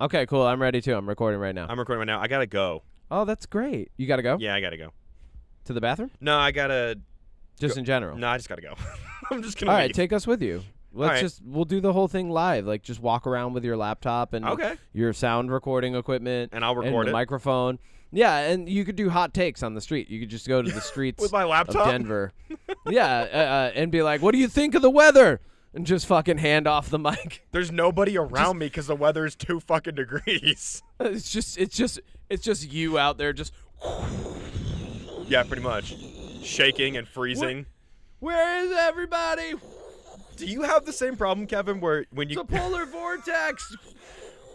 Okay, cool. I'm ready too. I'm recording right now. I'm recording right now. I gotta go. Oh, that's great. You gotta go? Yeah, I gotta go. To the bathroom? No, I gotta. Just in general? No, I just gotta go. I'm just gonna. All leave. right, take us with you. We'll do the whole thing live. Like, just walk around with your laptop and your sound recording equipment. And I'll record the microphone. Yeah, and you could do hot takes on the street. You could just go to the streets with my laptop of Denver. And be like, what do you think of the weather? And just fucking hand off the mic. There's nobody around me because the weather is 2 fucking degrees. It's just you out there just. Yeah, pretty much. Shaking and freezing. Where is everybody? Do you have the same problem, Kevin, where when you... It's a polar vortex.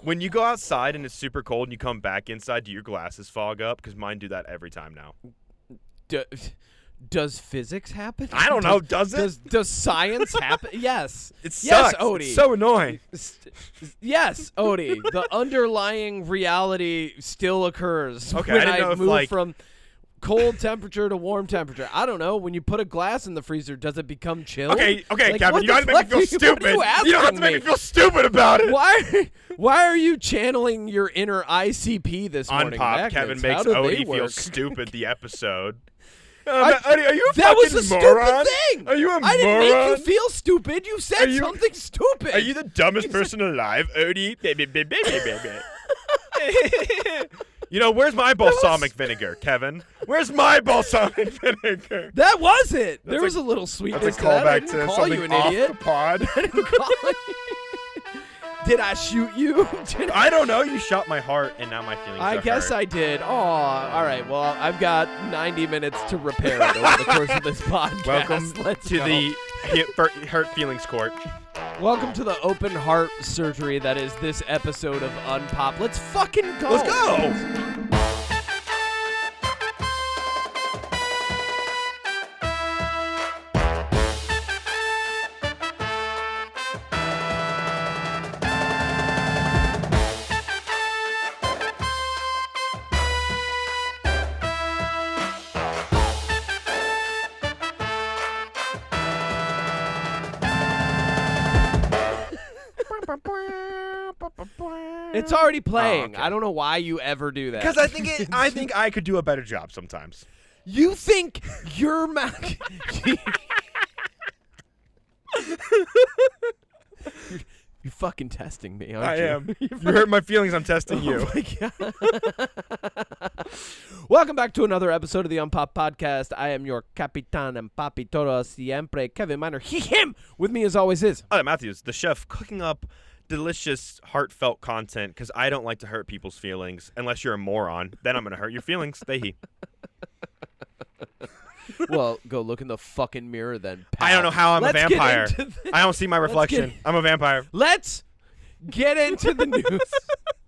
When you go outside and it's super cold and you come back inside, do your glasses fog up? Because mine do that every time now. Does physics happen? I don't know. Does it? Does science happen? Yes. It sucks. Yes, Odie. It's so annoying. Yes, Odie. The underlying reality still occurs Okay, when I didn't know if, move from cold temperature to warm temperature. I don't know. When you put a glass in the freezer, does it become chill? Okay, like, Kevin. You don't have to make me feel stupid. You don't have to make me feel stupid about it. Why are you channeling your inner ICP this morning? UnPop, Kevin makes Odie feel stupid. The episode. Are you a that was a moron? Stupid thing. Are you a moron? I didn't make you feel stupid. You said something stupid. Are you the dumbest person alive, Odie? You know, where's my balsamic vinegar, Kevin? Where's my balsamic vinegar? That was it. There was a little sweetness to that. I didn't call you an idiot. The pod. I didn't call you. Did I shoot you? I don't know. You shot my heart, and now my feelings are I guess hurt. I did. Oh, all right. Well, I've got 90 minutes to repair it over the course of this podcast. Welcome to the Hurt Feelings Court. Welcome to the open heart surgery that is this episode of UnPop. Let's fucking go. Let's go. It's already playing. Oh, okay. I don't know why you ever do that. Because I think I could do a better job sometimes. You think you're You're fucking testing me, aren't you? I am. You hurt my feelings. I'm testing you. Oh my God. Welcome back to another episode of the UnPop Podcast. I am your Capitan and Papi Todo Siempre, Kevin Miner. He, him. With me as always is Adam Matthews, the chef, cooking up delicious, heartfelt content because I don't like to hurt people's feelings unless you're a moron. Then I'm going to hurt your feelings. They Well, go look in the fucking mirror then, pal. I don't know how I'm a vampire. I don't see my reflection. I'm a vampire. Let's get into the news.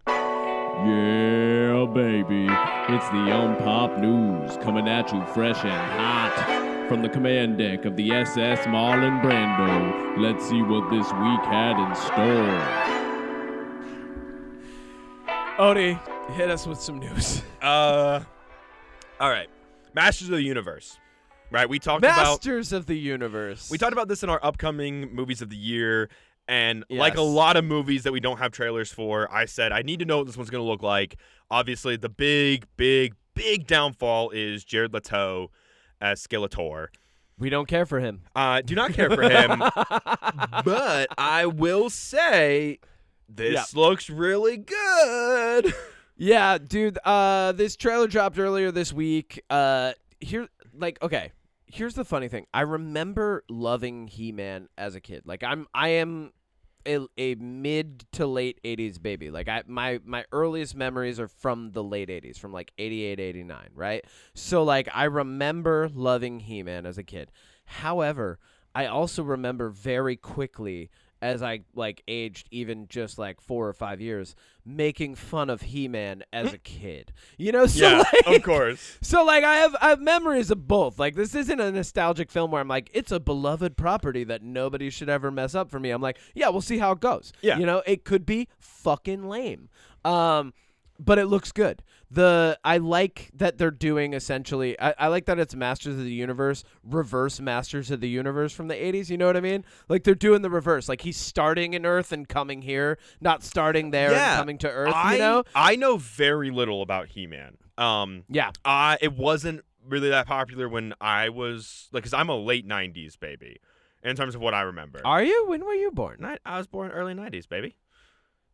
Yeah, baby. It's the UnPop News coming at you fresh and hot from the command deck of the SS Marlon Brando. Let's see what this week had in store. Odie, hit us with some news. All right. Masters of the Universe. Right, we talked about Masters of the Universe. We talked about this in our upcoming movies of the year, and yes. Like a lot of movies that we don't have trailers for, I said I need to know what this one's going to look like. Obviously, the big downfall is Jared Leto as Skeletor. We don't care for him. Do not care for him, but I will say this looks really good. Yeah, dude. This trailer dropped earlier this week. Here's the funny thing. I remember loving He-Man as a kid. Like I am a mid to late 80s baby. Like my earliest memories are from the late 80s, from like 88, 89, right? So like I remember loving He-Man as a kid. However, I also remember very quickly as I like aged even just like 4 or 5 years, making fun of He-Man as a kid. You know, so yeah, like, of course. So like I have memories of both. Like this isn't a nostalgic film where I'm like, it's a beloved property that nobody should ever mess up for me. I'm like, yeah, we'll see how it goes. Yeah. You know, it could be fucking lame. but it looks good. I like that they're doing essentially. I like that it's Masters of the Universe, reverse Masters of the Universe from the 80s. You know what I mean? Like they're doing the reverse. Like he's starting in Earth and coming here, not starting there and coming to Earth. You know? I know very little about He-Man. Yeah. It wasn't really that popular when I was like, because I'm a late '90s baby, in terms of what I remember. Are you? When were you born? I was born early '90s, baby.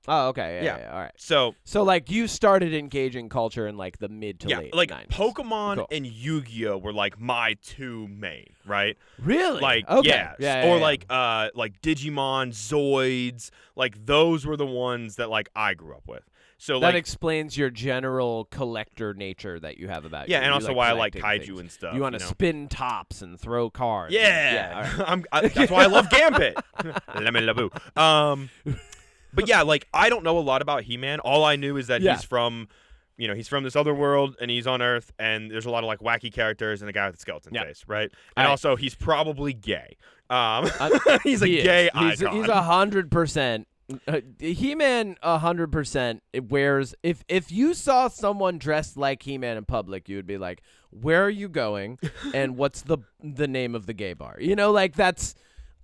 Oh, okay. Yeah. All right. So like you started engaging culture in like the mid to late like 90s. Pokemon and Yu-Gi-Oh were like my two main, right? Really? Like okay. or like Digimon, Zoids, like those were the ones that like I grew up with. So that like explains your general collector nature that you have about you. Yeah, and also why I like kaiju things. and stuff. You want to spin tops and throw cards. Yeah. All right. That's why I love Gambit. Lemon Laboo. But yeah, like I don't know a lot about He-Man. All I knew is that he's from, he's from this other world and he's on Earth, and there's a lot of like wacky characters and a guy with a skeleton face, right? And also he's probably gay. He's a gay icon. He's 100%. He-Man 100% wears. If you saw someone dressed like He-Man in public, you would be like, "Where are you going? And what's the name of the gay bar?" You know, like that's.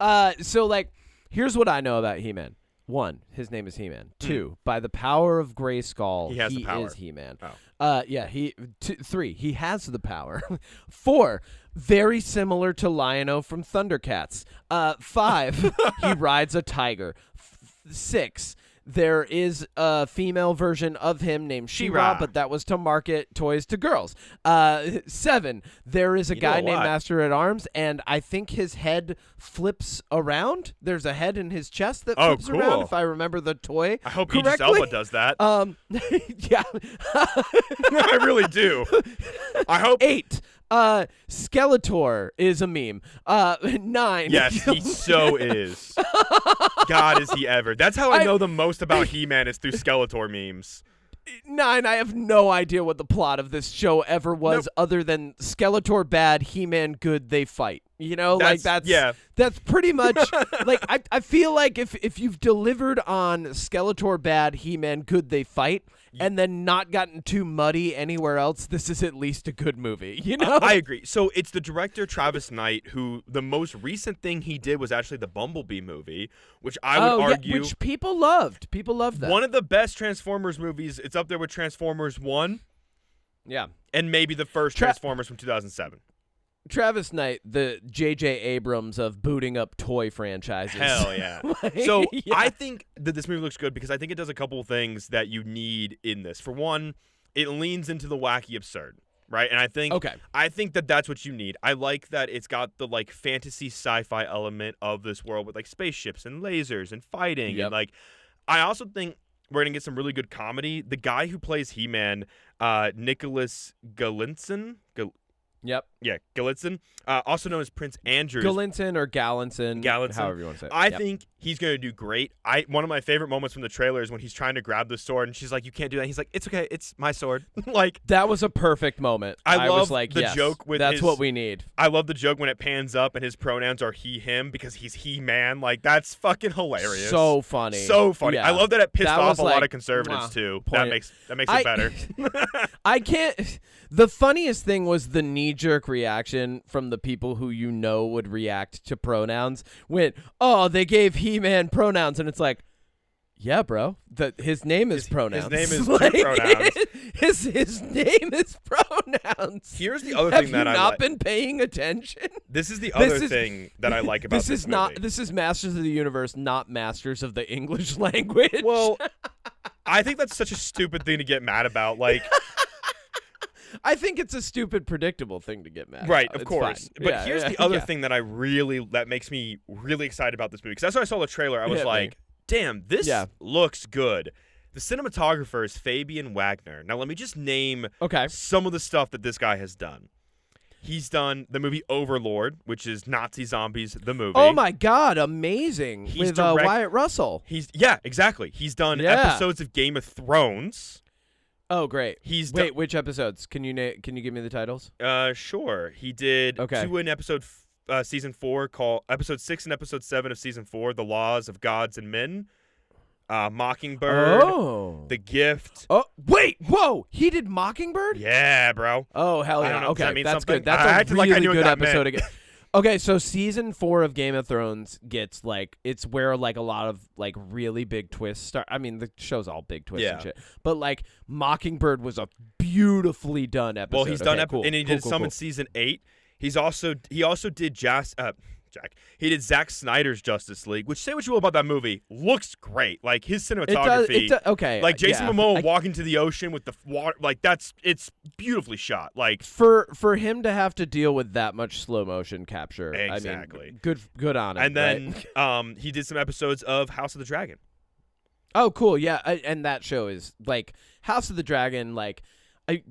So like, here's what I know about He-Man. 1, his name is He-Man. 2, by the power of Grayskull, he is He-Man. Oh. 3, he has the power. 4, very similar to Lion-O from Thundercats. 5, he rides a tiger. 6, there is a female version of him named She-Ra, but that was to market toys to girls. 7, there is a guy named Master-at-Arms, and I think his head flips around. There's a head in his chest that flips around, if I remember the toy I hope correctly. Idris Elba does that. Yeah. I really do. I hope. 8, Skeletor is a meme. 9. Yes, he so is. God, is he ever. That's how I know the most about He-Man is through Skeletor memes. 9, I have no idea what the plot of this show ever was other than Skeletor bad, He-Man good, they fight. You know, that's pretty much like I feel like if you've delivered on Skeletor bad, He-Man good, they fight, and then not gotten too muddy anywhere else, this is at least a good movie, you know? I agree. So it's the director Travis Knight who the most recent thing he did was actually the Bumblebee movie, which I would argue which people loved. People loved that. One of the best Transformers movies. It's up there with Transformers 1. Yeah. And maybe the first Transformers from 2007. Travis Knight, the J.J. Abrams of booting up toy franchises. Hell yeah. I think that this movie looks good because I think it does a couple of things that you need in this. For one, it leans into the wacky absurd, right? And I think that that's what you need. I like that it's got the like fantasy sci-fi element of this world with like spaceships and lasers and fighting. And like, I also think we're going to get some really good comedy. The guy who plays He-Man, Nicholas Galinson. Yep. Yeah, Galitzin, also known as Prince Andrews. Galinson or Gallinson, however you want to say it. I think he's going to do great. One of my favorite moments from the trailer is when he's trying to grab the sword, and she's like, "You can't do that." He's like, "It's okay, it's my sword." Like that was a perfect moment. I was like, the joke with that's what we need. I love the joke when it pans up and his pronouns are he, him because he's He-Man. Like that's fucking hilarious. So funny. So funny. Yeah. I love that it pissed off a like, lot of conservatives too. That makes it better. I can't. The funniest thing was the knee-jerk reaction from the people who would react to pronouns when, they gave He-Man pronouns, and it's like, yeah, bro, his name is pronouns. His name is like, two pronouns. His name is pronouns. Here's the other thing that I like. Have you not been paying attention? This is the other thing that I like about this movie. This is Masters of the Universe, not Masters of the English language. Well, I think that's such a stupid thing to get mad about. Like. I think it's a stupid, predictable thing to get mad about. Right, of course. Fine. But here's the other thing that makes me really excited about this movie. Because that's why I saw the trailer. I was like, damn, this looks good. The cinematographer is Fabian Wagner. Now, let me just name some of the stuff that this guy has done. He's done the movie Overlord, which is Nazi zombies, the movie. Oh, my God. Amazing. With Wyatt Russell. Exactly. He's done episodes of Game of Thrones. Oh, great. Wait, which episodes? Can you give me the titles? Sure. He did 2 in episode season 4 called episode 6 and episode 7 of season 4, The Laws of Gods and Men. Mockingbird. Oh. The Gift. Oh, wait. Whoa. He did Mockingbird? Yeah, bro. Oh, hell I yeah. don't know, does that Okay, mean that's something? good. That's I a acted like I really knew what good that episode meant. again. Okay, so season 4 of Game of Thrones gets like it's where like a lot of like really big twists start. I mean, the show's all big twists and shit, but like Mockingbird was a beautifully done episode. Well, he's done cool. and he did some in season 8. He also did he did Zack Snyder's Justice League, which, say what you will about that movie, looks great. Like his cinematography, okay, like Jason Momoa walking to the ocean with the water, like it's beautifully shot. Like for him to have to deal with that much slow motion capture, exactly. I mean, good on him. And then right? He did some episodes of House of the Dragon. Oh, cool, yeah, and that show is like House of the Dragon, like.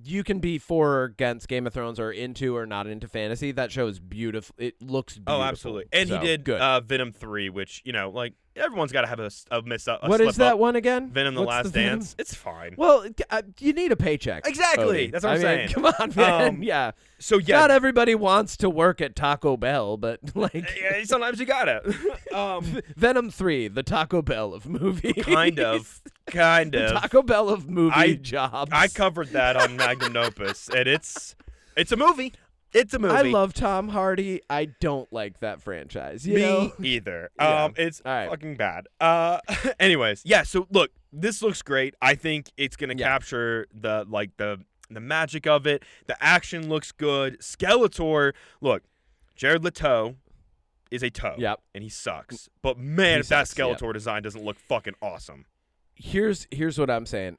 You can be for or against Game of Thrones or into or not into fantasy. That show is beautiful. It looks beautiful. Oh, absolutely. And he did Venom 3, which, like, everyone's got to have a miss up. What is that one again? Venom the Last Dance. It's fine. Well, you need a paycheck. Exactly. That's what I'm saying. Come on, man. Yeah. So, yeah. Not everybody wants to work at Taco Bell, but, like. Yeah, sometimes you got to. Venom 3, the Taco Bell of movies. Kind of. The Taco Bell of movie jobs. I covered that on Magnum Opus, and it's a movie. It's a movie. I love Tom Hardy. I don't like that franchise. You know? Either. Yeah. It's fucking bad. Anyways, yeah. So look, this looks great. I think it's gonna capture the magic of it. The action looks good. Skeletor. Look, Jared Leto is a toe. Yep. And he sucks. But man, if that Skeletor design doesn't look fucking awesome. Here's what I'm saying.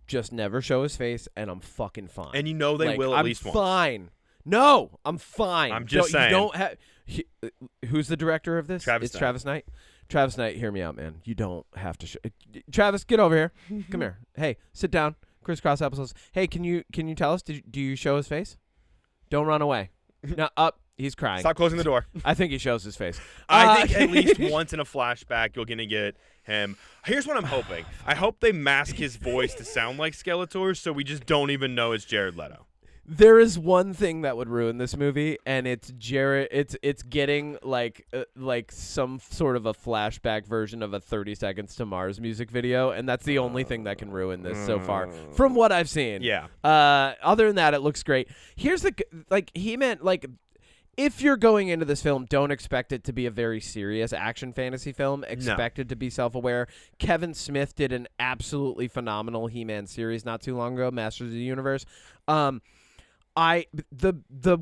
Just never show his face, and I'm fucking fine. And they will at least once. I'm fine. No, I'm fine. I'm just saying. You don't have. Who's the director of this? Travis Knight. Travis Knight. Travis Knight, hear me out, man. You don't have to. Travis, get over here. Come here. Hey, sit down. Crisscross applesauce. Hey, can you tell us? Do you show his face? Don't run away. No, up. He's crying. Stop closing the door. I think he shows his face. I think at least once in a flashback, you're going to get him. Here's what I'm hoping. I hope they mask his voice to sound like Skeletor, so we just don't even know it's Jared Leto. There is one thing that would ruin this movie, and it's Jared. It's getting like some sort of a flashback version of a 30 Seconds to Mars music video, and that's the only thing that can ruin this so far, from what I've seen. Yeah. Other than that, it looks great. Here's he meant if you're going into this film, don't expect it to be a very serious action fantasy film. Expect it to be self-aware. Kevin Smith did an absolutely phenomenal He-Man series not too long ago, Masters of the Universe. The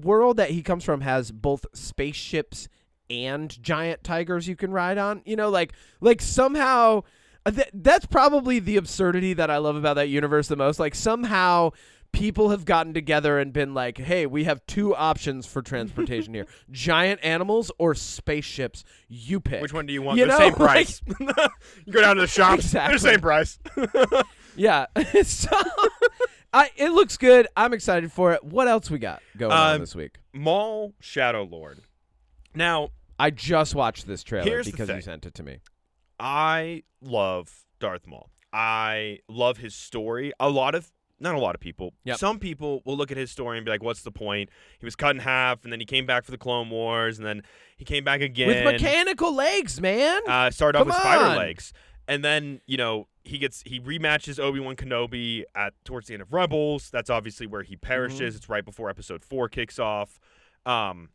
world that he comes from has both spaceships and giant tigers you can ride on. You know, like somehow that's probably the absurdity that I love about that universe the most. Like somehow people have gotten together and been like, hey, we have two options for transportation here. Giant animals or spaceships. You pick. Which one do you want? They're the same price. You go down to the shop. Exactly. They're the same price. Yeah. So it looks good. I'm excited for it. What else we got going on this week? Maul Shadow Lord. Now, I just watched this trailer because you sent it to me. I love Darth Maul. I love his story. Not a lot of people. Yep. Some people will look at his story and be like, what's the point? He was cut in half, and then he came back for the Clone Wars, and then he came back again. With mechanical legs, man. Started off with spider legs. And then, he rematches Obi-Wan Kenobi towards the end of Rebels. That's obviously where he perishes. Mm-hmm. It's right before Episode 4 kicks off. And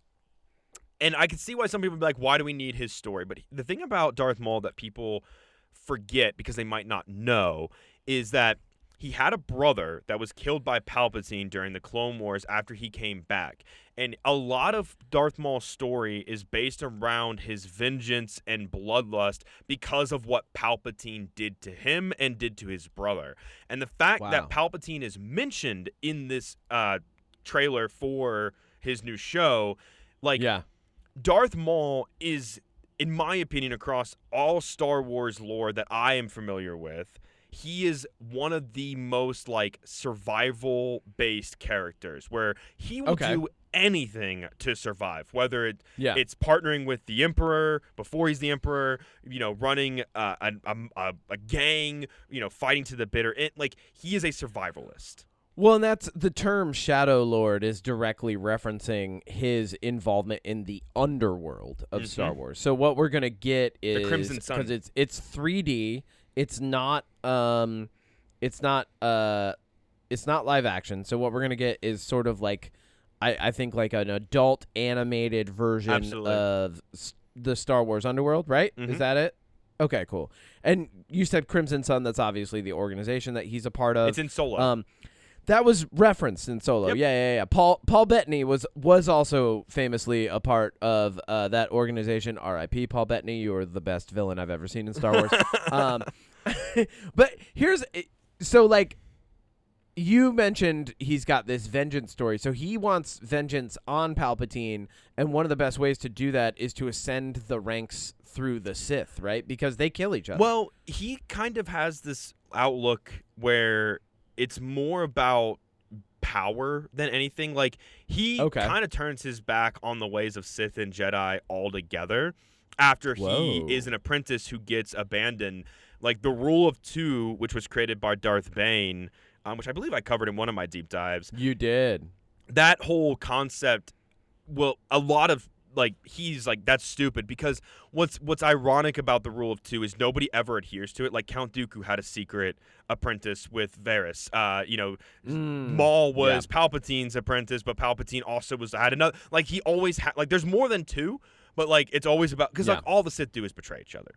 I can see why some people would be like, why do we need his story? But the thing about Darth Maul that people forget because they might not know is that he had a brother that was killed by Palpatine during the Clone Wars after he came back. And a lot of Darth Maul's story is based around his vengeance and bloodlust because of what Palpatine did to him and did to his brother. And the fact that Palpatine is mentioned in this trailer for his new show, Darth Maul is, in my opinion, across all Star Wars lore that I am familiar with, he is one of the most survival-based characters where he will do anything to survive, whether it's partnering with the Emperor before he's the Emperor, running a gang, fighting to the bitter end. He is a survivalist. Well, and that's the term Shadow Lord is directly referencing his involvement in the underworld of Star Wars. So what we're going to get is, the Crimson Sun. because it's 3D, It's not it's not live action. So what we're gonna get is sort of like I think like an adult animated version of the Star Wars Underworld, right? Mm-hmm. Is that it? Okay, cool. And you said Crimson Sun. That's obviously the organization that he's a part of. It's in Solo. That was referenced in Solo. Yep. Yeah. Paul Bettany was also famously a part of that organization. R.I.P. Paul Bettany. You are the best villain I've ever seen in Star Wars. But so like you mentioned he's got this vengeance story. So he wants vengeance on Palpatine, and one of the best ways to do that is to ascend the ranks through the Sith, right? Because they kill each other. Well, he kind of has this outlook where it's more about power than anything. Like, he kind of turns his back on the ways of Sith and Jedi altogether after he is an apprentice who gets abandoned. Like, the Rule of Two, which was created by Darth Bane, which I believe I covered in one of my deep dives. You did. That whole concept, well, a lot of, like, he's like, that's stupid, because what's ironic about the Rule of Two is nobody ever adheres to it. Like, Count Dooku had a secret apprentice with Varys. Maul was Palpatine's apprentice, but Palpatine also had another. Like, he always had, like, there's more than two, but, like, it's always about, because like all the Sith do is betray each other,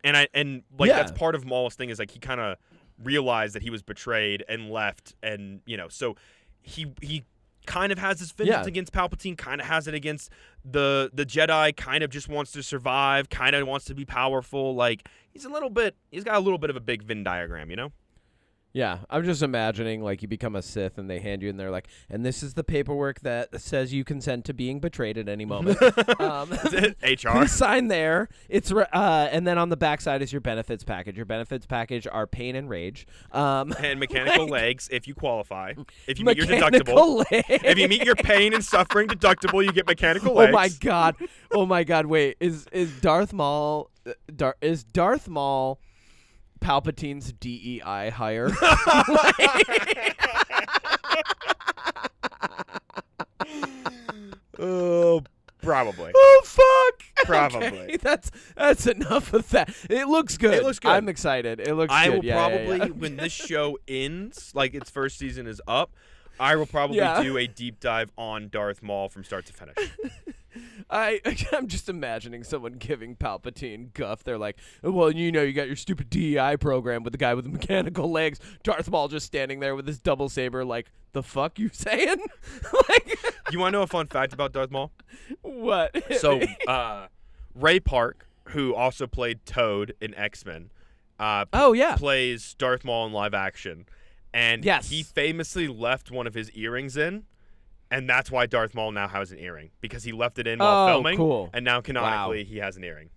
and that's part of Maul's thing, is like he kind of realized that he was betrayed and left, and so he kind of has this vengeance against Palpatine, kind of has it against the Jedi, kind of just wants to survive, kind of wants to be powerful. Like, he's got a little bit of a big Venn diagram, Yeah, I'm just imagining, like, you become a Sith and they hand you, and they're like, and this is the paperwork that says you consent to being betrayed at any moment. HR. Please sign there. It's and then on the backside is your benefits package. Your benefits package are pain and rage. And mechanical legs, if you qualify. If you meet your deductible. If you meet your pain and suffering deductible, you get mechanical legs. Oh my God! Wait, is Darth Maul Palpatine's DEI hire? Oh, probably. Oh, fuck. Probably. Okay, that's enough of that. It looks good. It looks good. I'm excited. It looks good. I will probably, when this show ends, like its first season is up, I will probably do a deep dive on Darth Maul from start to finish. I'm just imagining someone giving Palpatine guff. They're like, well, you got your stupid DEI program with the guy with the mechanical legs. Darth Maul just standing there with his double saber like, the fuck you saying? Like, you want to know a fun fact about Darth Maul? What? So, Ray Park, who also played Toad in X-Men, plays Darth Maul in live action. And he famously left one of his earrings in. And that's why Darth Maul now has an earring, because he left it in while filming. Cool. And now canonically he has an earring.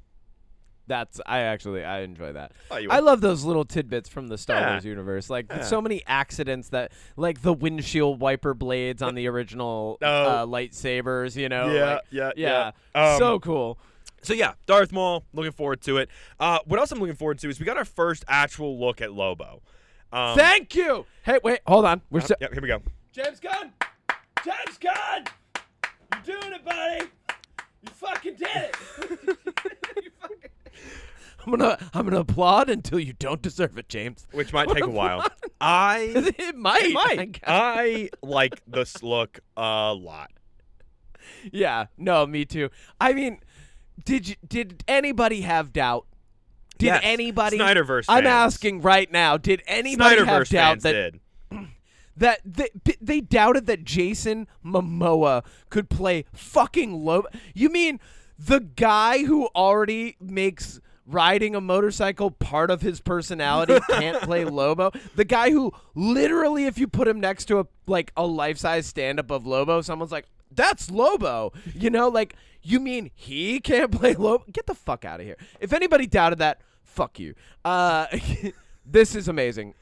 I enjoy that. Oh, I love those little tidbits from the Star Wars universe. Like so many accidents that, like the windshield wiper blades on the original lightsabers, Yeah. So cool. So yeah, Darth Maul, looking forward to it. What else I'm looking forward to is we got our first actual look at Lobo. Thank you. Hey, wait, hold on. Here we go. James Gunn! James Gunn! You're doing it, buddy! You fucking did it! I'm gonna applaud until you don't deserve it, James. Which might take a while. It might. I like this look a lot. Yeah, no, me too. I mean, did anybody have doubt? Did anybody? Snyderverse fans. I'm asking right now. Did anybody have doubt that they doubted that Jason Momoa could play fucking Lobo? You mean the guy who already makes riding a motorcycle part of his personality can't play Lobo? The guy who literally, if you put him next to a life-size stand-up of Lobo, someone's like, that's Lobo. Like, you mean he can't play Lobo? Get the fuck out of here. If anybody doubted that, fuck you. This is amazing.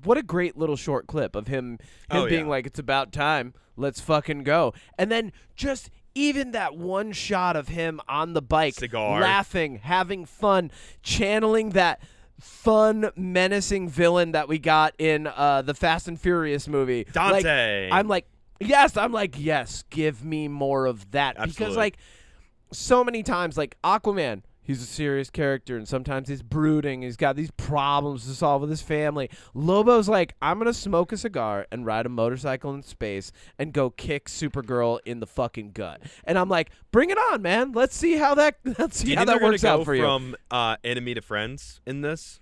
What a great little short clip of him being like, it's about time. Let's fucking go. And then just even that one shot of him on the bike, cigar, laughing, having fun, channeling that fun, menacing villain that we got in the Fast and Furious movie. Dante. I'm like, yes, give me more of that. Absolutely. Because, like, so many times, like, Aquaman, he's a serious character, and sometimes he's brooding. He's got these problems to solve with his family. Lobo's like, I'm going to smoke a cigar and ride a motorcycle in space and go kick Supergirl in the fucking gut. And I'm like, bring it on, man. Let's see how that works out for you. From enemy to friends in this?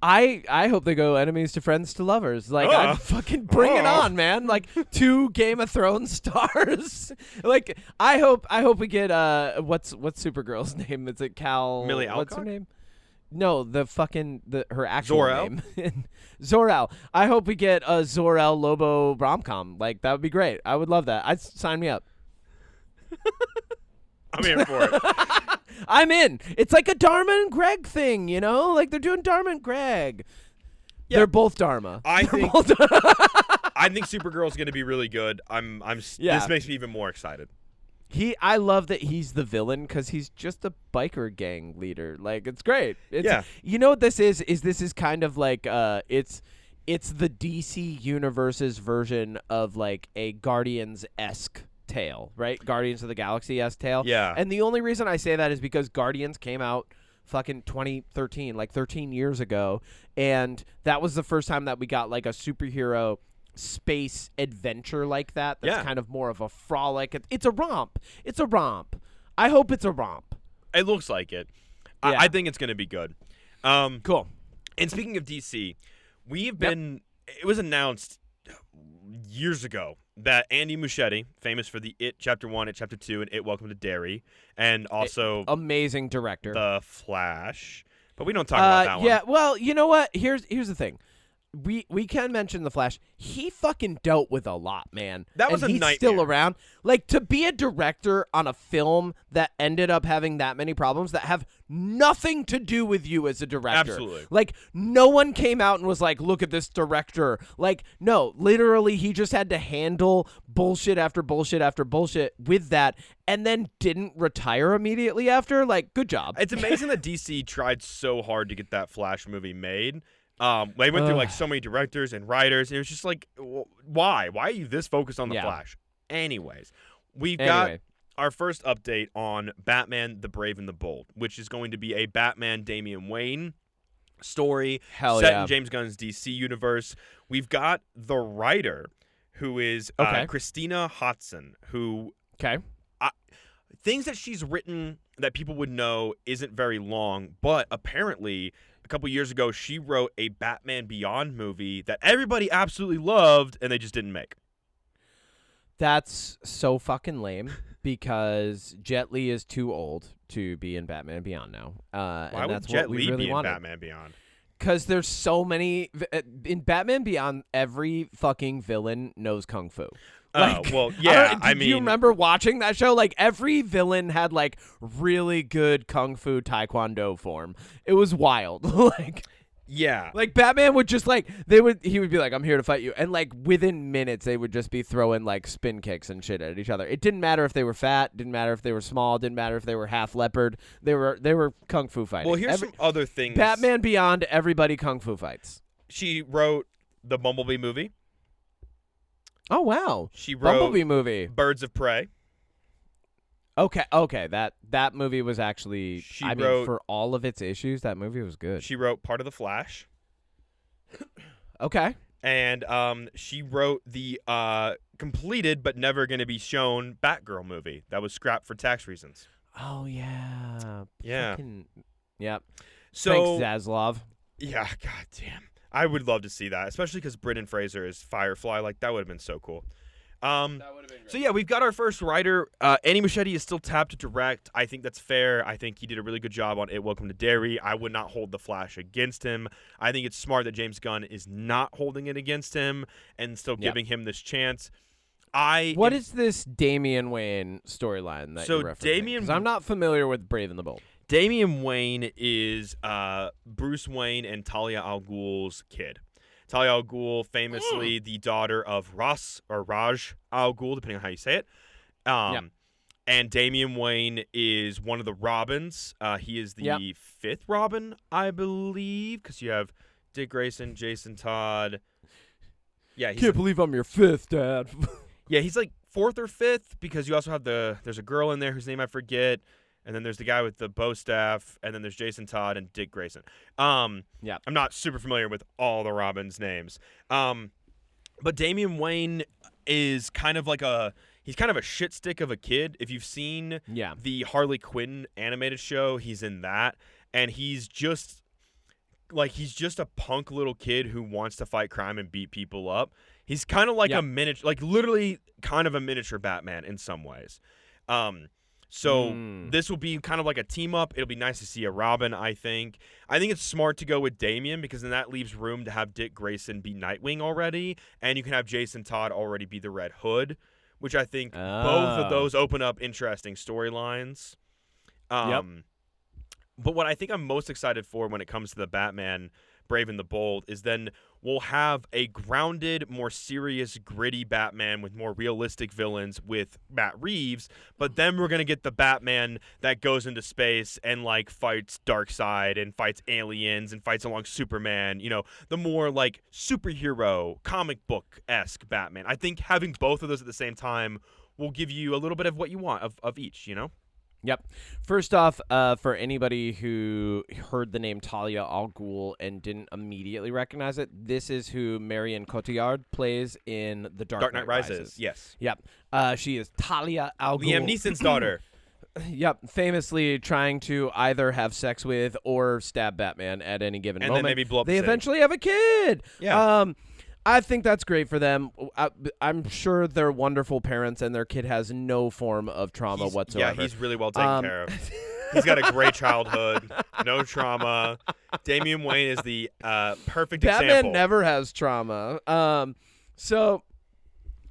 I hope they go enemies to friends to lovers. Like, I fucking bring it on, man. Like, 2 Game of Thrones stars. Like, I hope we get what's Supergirl's name? Is it Cal? Millie Alcock? What's her name? No, her actual Zor-El? name. Zor-El. I hope we get a Zor-El Lobo rom-com. Like, that would be great. I would love that. Sign me up. I'm here for it. I'm in. It's like a Dharma and Greg thing, you know? Like, they're doing Dharma and Greg. Yeah. They're both Dharma. I think Supergirl's going to be really good. This makes me even more excited. I love that he's the villain because he's just a biker gang leader. Like, it's great. You know what this is? This is kind of like it's the DC Universe's version of like a Guardians-esque tale, right? Guardians of the Galaxy-esque tale. Yeah. And the only reason I say that is because Guardians came out fucking 2013, like 13 years ago, and that was the first time that we got like a superhero space adventure like that. That's kind of more of a frolic. It's a romp. I hope it's a romp. It looks like it. Yeah. I think it's going to be good. Cool. And speaking of DC, it was announced years ago that Andy Muschietti, famous for the It Chapter 1, It Chapter 2, and It Welcome to Derry, and also amazing director, The Flash. But we don't talk about that one. Yeah, well, you know what? Here's the thing. We can mention The Flash. He fucking dealt with a lot, man. That was a nightmare. He's still around. Like, to be a director on a film that ended up having that many problems that have nothing to do with you as a director. Absolutely. Like, no one came out and was like, look at this director. Like, no, literally, he just had to handle bullshit after bullshit after bullshit with that and then didn't retire immediately after. Like, good job. It's amazing that DC tried so hard to get that Flash movie made. They went through like so many directors and writers. It was just like, why? Why are you this focused on the Flash? Anyways, we've got our first update on Batman: The Brave and the Bold, which is going to be a Batman Damian Wayne story set in James Gunn's DC universe. We've got the writer, who is Christina Hodson, who things that she's written that people would know isn't very long, but apparently a couple years ago, she wrote a Batman Beyond movie that everybody absolutely loved, and they just didn't make. That's so fucking lame because Jet Li is too old to be in Batman Beyond now. Why would Jet Li be in Batman Beyond? Because there's so many in Batman Beyond. Every fucking villain knows kung fu. Like, well, yeah. Do you remember watching that show? Like, every villain had like really good kung fu taekwondo form. It was wild. Like Batman would just like he would be like, I'm here to fight you, and like within minutes they would just be throwing like spin kicks and shit at each other. It didn't matter if they were fat, didn't matter if they were small, didn't matter if they were half leopard. They were kung fu fighting. Well, here's some other things. Batman Beyond, everybody kung fu fights. She wrote the Bumblebee movie. Oh wow. She wrote Bumblebee movie. Birds of Prey. Okay. That movie was actually. I mean, for all of its issues, that movie was good. She wrote part of The Flash. Okay. And she wrote the completed but never going to be shown Batgirl movie that was scrapped for tax reasons. Oh yeah. Yeah. Yep. So thanks, Zaslav. Yeah. God damn. I would love to see that, especially because Brendan Fraser is Firefly. Like, that would have been so cool. That would have been great. So, yeah, we've got our first writer. Andy Muschietti is still tapped to direct. I think that's fair. I think he did a really good job on It Welcome to Derry. I would not hold The Flash against him. I think it's smart that James Gunn is not holding it against him and still giving him this chance. What is this Damian Wayne storyline that you're referencing? Because I'm not familiar with Brave and the Bold. Damian Wayne is Bruce Wayne and Talia al Ghul's kid. Talia al Ghul, famously the daughter of Raj al Ghul, depending on how you say it. And Damian Wayne is one of the Robins. He is the fifth Robin, I believe, because you have Dick Grayson, Jason Todd. Yeah, can't believe I'm your fifth, Dad. Yeah, he's like fourth or fifth because you also have there's a girl in there whose name I forget. and then there's the guy with the bow staff, and then there's Jason Todd and Dick Grayson. Yeah. I'm not super familiar with all the Robins names. But Damian Wayne is kind of like he's kind of a shit stick of a kid. If you've seen the Harley Quinn animated show, he's in that, and he's just a punk little kid who wants to fight crime and beat people up. He's kind of like a miniature, like literally kind of a miniature Batman in some ways. So this will be kind of like a team up. It'll be nice to see a Robin, I think. I think it's smart to go with Damian because then that leaves room to have Dick Grayson be Nightwing already, and you can have Jason Todd already be the Red Hood, which I think both of those open up interesting storylines. But what I think I'm most excited for when it comes to the Batman Brave and the Bold is then we'll have a grounded, more serious, gritty Batman with more realistic villains with Matt Reeves, but then we're going to get the Batman that goes into space and like fights Darkseid and fights aliens and fights along Superman, you know, the more like superhero, comic book-esque Batman. I think having both of those at the same time will give you a little bit of what you want of each, you know? Yep. First off, for anybody who heard the name Talia al Ghul and didn't immediately recognize it, this is who Marion Cotillard plays in The Dark Knight Rises. Yes. Yep. She is Talia al Ghul. Liam Neeson's daughter. Yep. Famously trying to either have sex with or stab Batman at any given moment. And then maybe blow up the They city. eventually have a kid. Yeah. I think that's great for them. I'm sure they're wonderful parents, and their kid has no form of trauma whatsoever. Yeah, he's really well taken care of. He's got a great childhood, no trauma. Damian Wayne is the perfect example. Batman never has trauma. So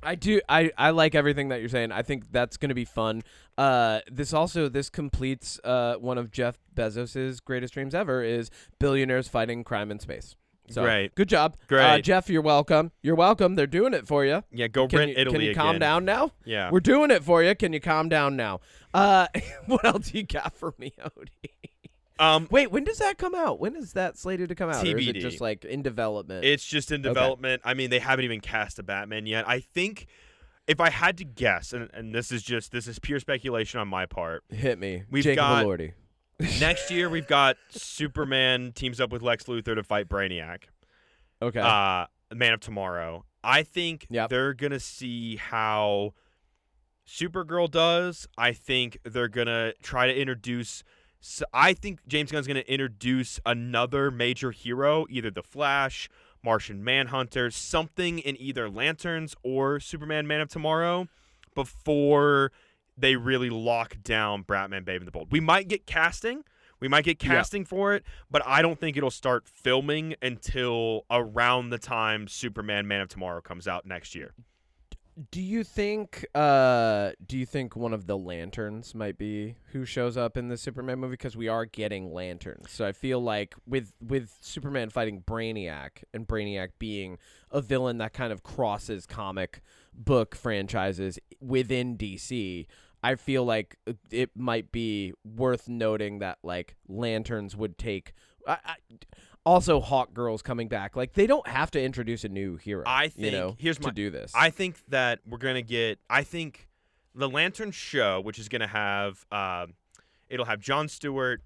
I like everything that you're saying. I think that's going to be fun. This completes one of Jeff Bezos's greatest dreams ever is billionaires fighting crime in space. So, great. Good job. Great. Jeff, you're welcome. You're welcome. They're doing it for you. Yeah, go rent Italy Can you again. calm down now? Yeah. We're doing it for you. Can you calm down now? What else do you got for me, Odie? Wait, when does that come out? When is that slated to come out? TBD. Or is it just like in development? It's just in development. I mean, they haven't even cast a Batman yet. I think if I had to guess, and this is pure speculation on my part. Hit me. We've Jacob got Elordi. Next year we've got Superman teams up with Lex Luthor to fight Brainiac. Okay. Man of Tomorrow. I think they're going to see how Supergirl does. I think they're going to try to introduce I think James Gunn's going to introduce another major hero, either the Flash, Martian Manhunter, something in either Lanterns or Superman Man of Tomorrow before they really lock down Batman Babe and the Bold. We might get casting. For it, but I don't think it'll start filming until around the time Superman Man of Tomorrow comes out next year. Do you think one of the Lanterns might be who shows up in the Superman movie? Because we are getting Lanterns. So I feel like with Superman fighting Brainiac and Brainiac being a villain that kind of crosses comic book franchises within DC, I feel like it might be worth noting that like Lanterns would take also Hawkgirl's coming back. Like they don't have to introduce a new hero. I think to do this. I think that we're gonna get. I think the Lantern show, which is gonna have, it'll have Jon Stewart,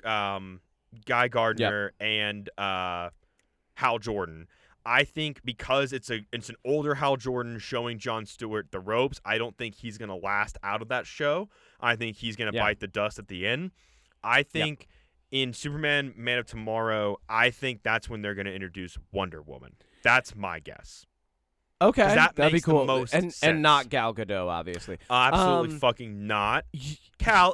Guy Gardner, and Hal Jordan. I think because it's an older Hal Jordan showing Jon Stewart the ropes, I don't think he's going to last out of that show. I think he's going to bite the dust at the end. I think in Superman Man of Tomorrow, I think that's when they're going to introduce Wonder Woman. That's my guess. Okay, that'd be cool. And not Gal Gadot, obviously. Absolutely fucking not. You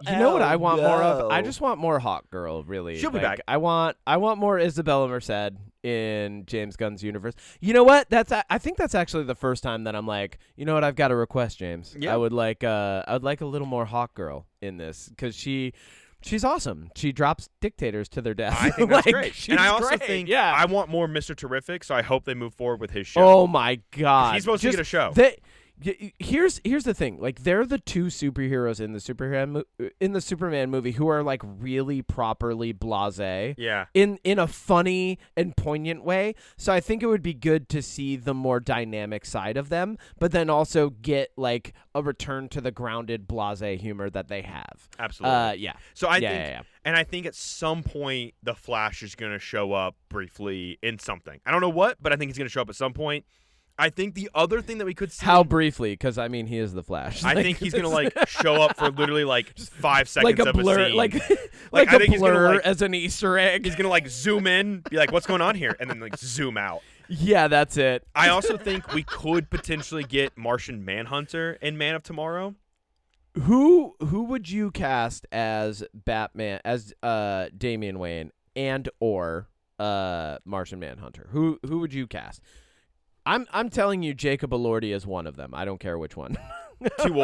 know what I want more of? I just want more Hawkgirl, really. She'll be back. I want more Isabella Merced in James Gunn's universe. You know what? I think that's actually the first time that I'm like, you know what? I've got a request, James. Yeah. I would like a little more Hawkgirl in this because she's awesome. She drops dictators to their death. I think that's like, great. And I also think I want more Mr. Terrific, so I hope they move forward with his show. Oh, my God. He's supposed to get a show. Here's the thing. Like, they're the two superheroes in the Superman movie who are like really properly blasé. Yeah. In a funny and poignant way. So I think it would be good to see the more dynamic side of them, but then also get like a return to the grounded blasé humor that they have. Absolutely. Yeah. So I think, and I think at some point the Flash is going to show up briefly in something. I don't know what, but I think he's going to show up at some point. I think the other thing that we could see... How briefly? Because, I mean, he is the Flash. I think he's going to, like, show up for literally, like, 5 seconds like a of blur, a scene. like I a think blur he's gonna, as an Easter egg. He's going to, like, zoom in, be like, what's going on here? And then, like, zoom out. Yeah, that's it. I also think we could potentially get Martian Manhunter in Man of Tomorrow. Who would you cast as Batman, as Damian Wayne and or Martian Manhunter? Who would you cast? I'm telling you, Jacob Elordi is one of them. I don't care which one. Too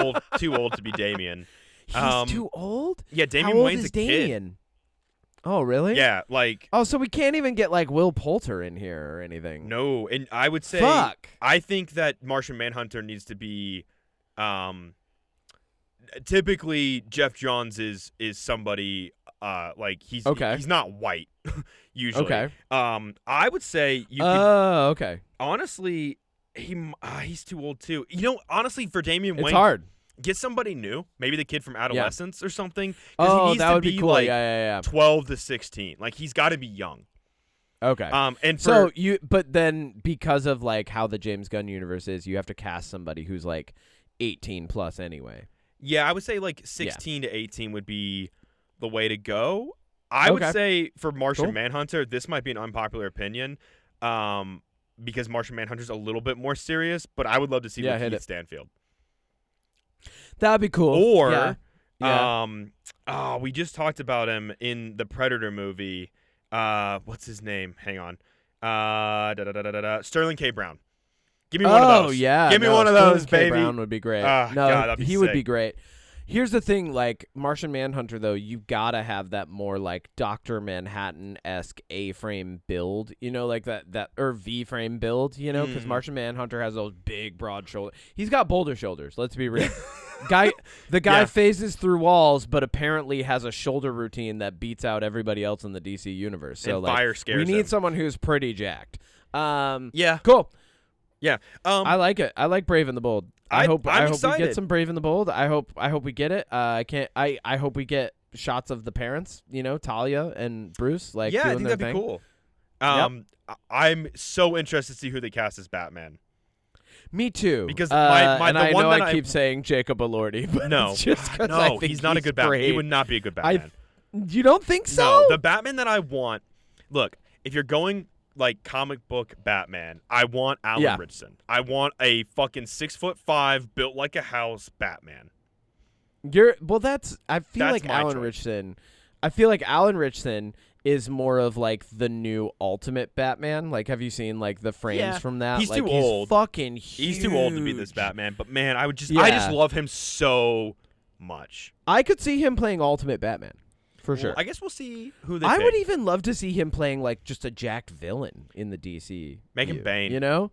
old to be Damian. He's too old? Yeah, Damian How old Wayne's is a kid. Damian? Oh, really? Yeah, like... Oh, so we can't even get, like, Will Poulter in here or anything. No, and I would say... Fuck. I think that Martian Manhunter needs to be... typically, Jeff Johns is somebody... like, he's not white, usually. Okay. I would say you could... okay. Honestly, he's too old, too. You know, honestly, for Damian Wayne... It's hard. Get somebody new, maybe the kid from Adolescence or something. Oh, he needs that to would be cool. Like, yeah. 12 to 16. Like, he's got to be young. Okay. And so but then because of like how the James Gunn universe is, you have to cast somebody who's like 18 plus anyway. Yeah, I would say like 16 to 18 would be the way to go. I would say for Martian Manhunter, this might be an unpopular opinion, because Martian Manhunter's a little bit more serious. But I would love to see Keith Stanfield. That'd be cool. Or, we just talked about him in the Predator movie. What's his name? Hang on. Sterling K. Brown. Give me one of those. Oh, yeah. Give me one of those, Sterling baby. K. Brown would be great. God, he would be great. Here's the thing, like, Martian Manhunter, though, you've got to have that more, like, Dr. Manhattan-esque A-frame build, you know, like that or V-frame build, you know, because Martian Manhunter has those big, broad shoulders. He's got boulder shoulders, let's be real. The guy phases through walls, but apparently has a shoulder routine that beats out everybody else in the DC universe. So, and like, fire scares we need him. someone who's pretty jacked. Yeah. Cool. Yeah. I like it. I like Brave and the Bold. I hope we get some Brave and the Bold. I hope we get it. I hope we get shots of the parents, you know, Talia and Bruce, like doing I think their that'd thing. be cool. I'm so interested to see who they cast as Batman. Me too. Because and I know that I keep saying Jacob Elordi, but no, it's just because I think he's not a good Batman. He would not be a good Batman. You don't think so? No, the Batman that I want. Look, if you're going like comic book Batman, I want Alan Richardson. I want a fucking 6'5", built like a house Batman. I feel like Alan Richardson. I feel like Alan Richardson is more of like the new Ultimate Batman. Like, have you seen like the frames from that? He's like, too old. Fucking huge. He's too old to be this Batman. But man, I just love him so much. I could see him playing Ultimate Batman. For sure. I guess we'll see who they I pick. would even love to see him playing like just a jacked villain in the DC. Make him Bane. You know?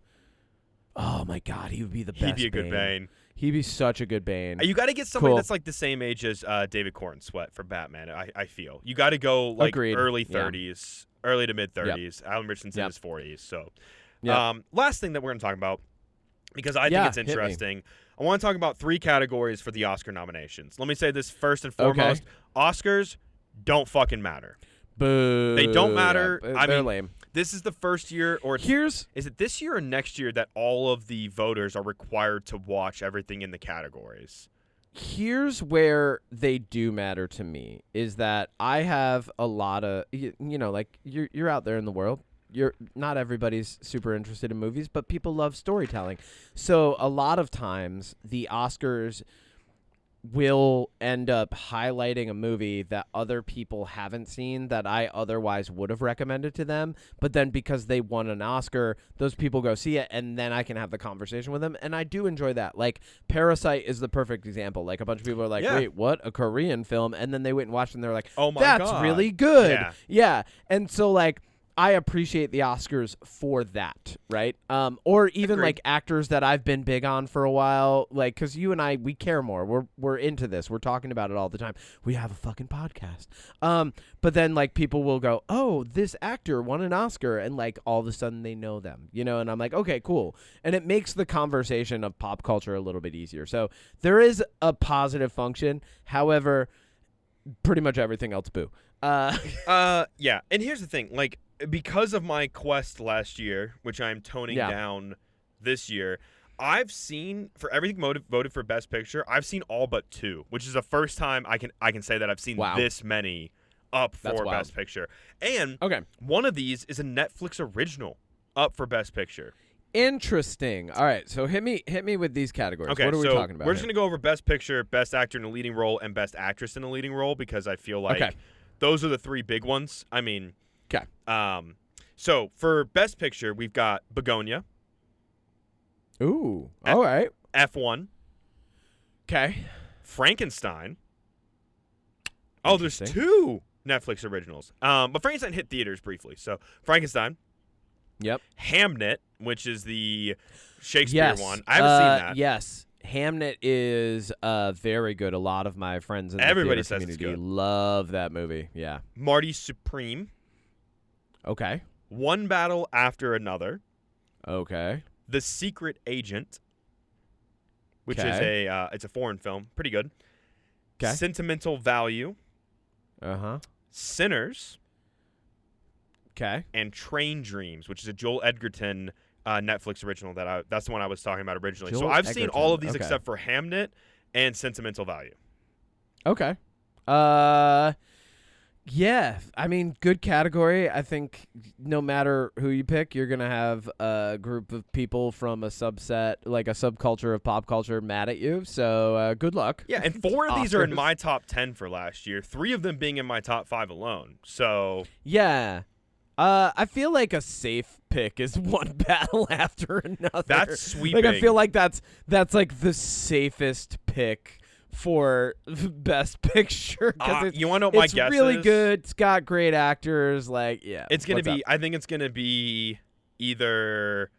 Oh my God, he would be the best. He'd be a good Bane. He'd be such a good Bane. You got to get somebody that's like the same age as David Corn Sweat for Batman. I feel you got to go like early 30s, early to mid 30s. Alan Richardson's in his 40s. So, last thing that we're going to talk about, because I think it's interesting. I want to talk about 3 categories for the Oscar nominations. Let me say this first and foremost: Oscars don't fucking matter. Boo. They don't matter. They're lame. This is the first year, or is it this year or next year that all of the voters are required to watch everything in the categories? Here's where they do matter to me, is that I have a lot of, you know, like you're out there in the world. Not everybody's super interested in movies, but people love storytelling. So a lot of times the Oscars will end up highlighting a movie that other people haven't seen that I otherwise would have recommended to them. But then because they won an Oscar, those people go see it, and then I can have the conversation with them. And I do enjoy that. Like, Parasite is the perfect example. Like, a bunch of people are like, wait, what? A Korean film? And then they went and watched it, and they're like, oh my God, that's really good. Yeah. And so, like, I appreciate the Oscars for that, right? Or even Agreed. like actors that I've been big on for a while, like because you and I, we care more. We're into this. We're talking about it all the time. We have a fucking podcast. But then like people will go, oh, this actor won an Oscar, and like all of a sudden they know them, you know? And I'm like, okay, cool. And it makes the conversation of pop culture a little bit easier. So there is a positive function. However, pretty much everything else, boo. Yeah. And here's the thing, like, because of my quest last year, which I'm toning down this year, I've seen for everything voted for Best Picture, I've seen all but 2, which is the first time I can say that I've seen this many up for Best Picture. And one of these is a Netflix original up for Best Picture. Interesting. All right, so hit me with these categories. Okay, what are we talking about? We're just gonna go over Best Picture, Best Actor in a Leading Role, and Best Actress in a Leading Role because I feel like those are the 3 big ones. I mean, so for Best Picture, we've got Begonia. Ooh. All right. F1. Okay. Frankenstein. Oh, there's 2 Netflix originals. But Frankenstein hit theaters briefly. So Frankenstein. Yep. Hamnet, which is the Shakespeare one. I haven't seen that. Yes. Hamnet is very good. A lot of my friends in the Everybody theater says community it's good. love that movie. Yeah. Marty Supreme. Okay. One Battle After Another. Okay. The Secret Agent, which is it's a foreign film. Pretty good. Okay. Sentimental Value. Uh-huh. Sinners. Okay. And Train Dreams, which is a Joel Edgerton Netflix original that's the one I was talking about originally. So I've seen all of these except for Hamnet and Sentimental Value. Okay. Yeah, I mean, good category. I think no matter who you pick, you're going to have a group of people from a subset, like a subculture of pop culture, mad at you. So good luck. Yeah, and 4 of these are in my top 10 for last year, 3 of them being in my top 5 alone. So yeah. I feel like a safe pick is One Battle After Another. That's sweeping. Like I feel like that's like the safest pick for Best Picture. You want to know what my guess is? It's really good. It's got great actors. Like, yeah. It's gonna be. I think it's gonna be either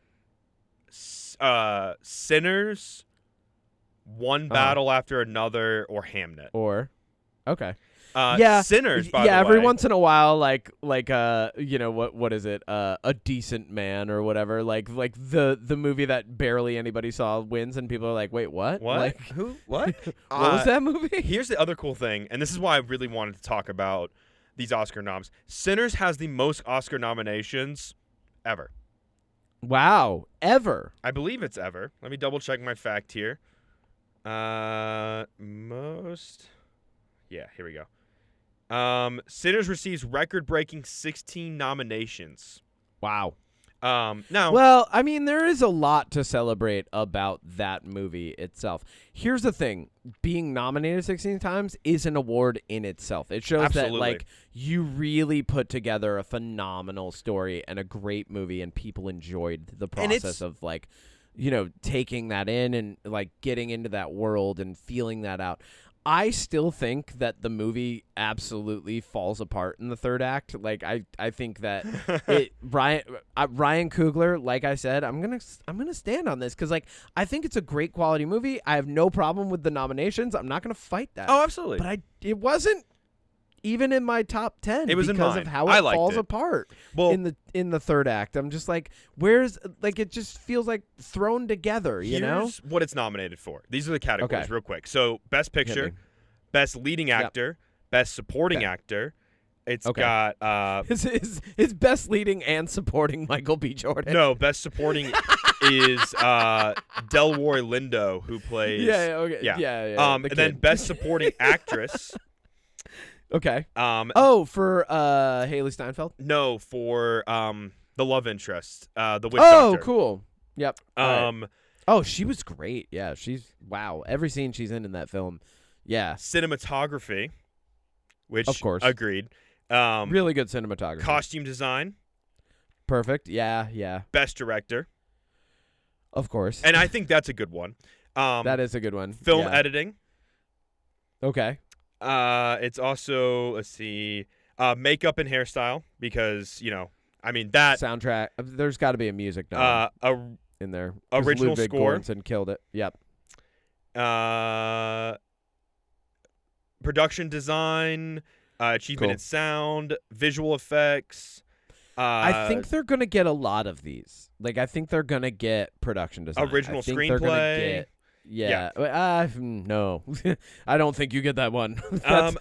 Sinners, One Battle After Another, or Hamnet. Or, okay. Sinners. By the way. Every once in a while, like you know what is it? A Decent Man or whatever. Like the movie that barely anybody saw wins, and people are like, wait, what? What? Like, who? What? What was that movie? Here's the other cool thing, and this is why I really wanted to talk about these Oscar noms. Sinners has the most Oscar nominations ever. Wow, ever? I believe it's ever. Let me double check my fact here. Most. Yeah, here we go. Sinners receives record-breaking 16 nominations. Wow. Now, well, I mean, there is a lot to celebrate about that movie itself. Here's the thing. Being nominated 16 times is an award in itself. It shows that, like, you really put together a phenomenal story and a great movie, and people enjoyed the process of, like, you know, taking that in and, like, getting into that world and feeling that out. I still think that the movie absolutely falls apart in the third act. Like I think that Ryan Coogler, like I said, I'm gonna stand on this because like I think it's a great quality movie. I have no problem with the nominations. I'm not gonna fight that. Oh, absolutely. But it wasn't even in my top 10. It was because in of mine. how it falls apart. Well, in the third act, I'm just like, where's like it just feels like thrown together. You know Here's what it's nominated for. These are the categories, real quick. So, Best Picture, Best Leading Actor, Best Supporting Actor. It's got is Best Leading and Supporting Michael B. Jordan. No, Best Supporting is Delroy Lindo, who plays and then Best Supporting Actress. Okay. For Haley Steinfeld? No, for the love interest, the witch doctor. Oh, cool. Yep. Right. Oh, she was great. Yeah, wow. Every scene she's in that film. Yeah. Cinematography, which of course agreed. Really good cinematography. Costume design. Perfect. Yeah. Best director. Of course. And I think that's a good one. That is a good one. Film editing. Okay. It's also, let's see, makeup and hairstyle because, you know, I mean that soundtrack. There's got to be a music note in there. Original Ludwig score. Göransson killed it. Yep. Production design, achievement in sound, visual effects. I think they're gonna get a lot of these. Like, I think they're gonna get production design. Original I think screenplay. They're gonna get, no, I don't think you get that one.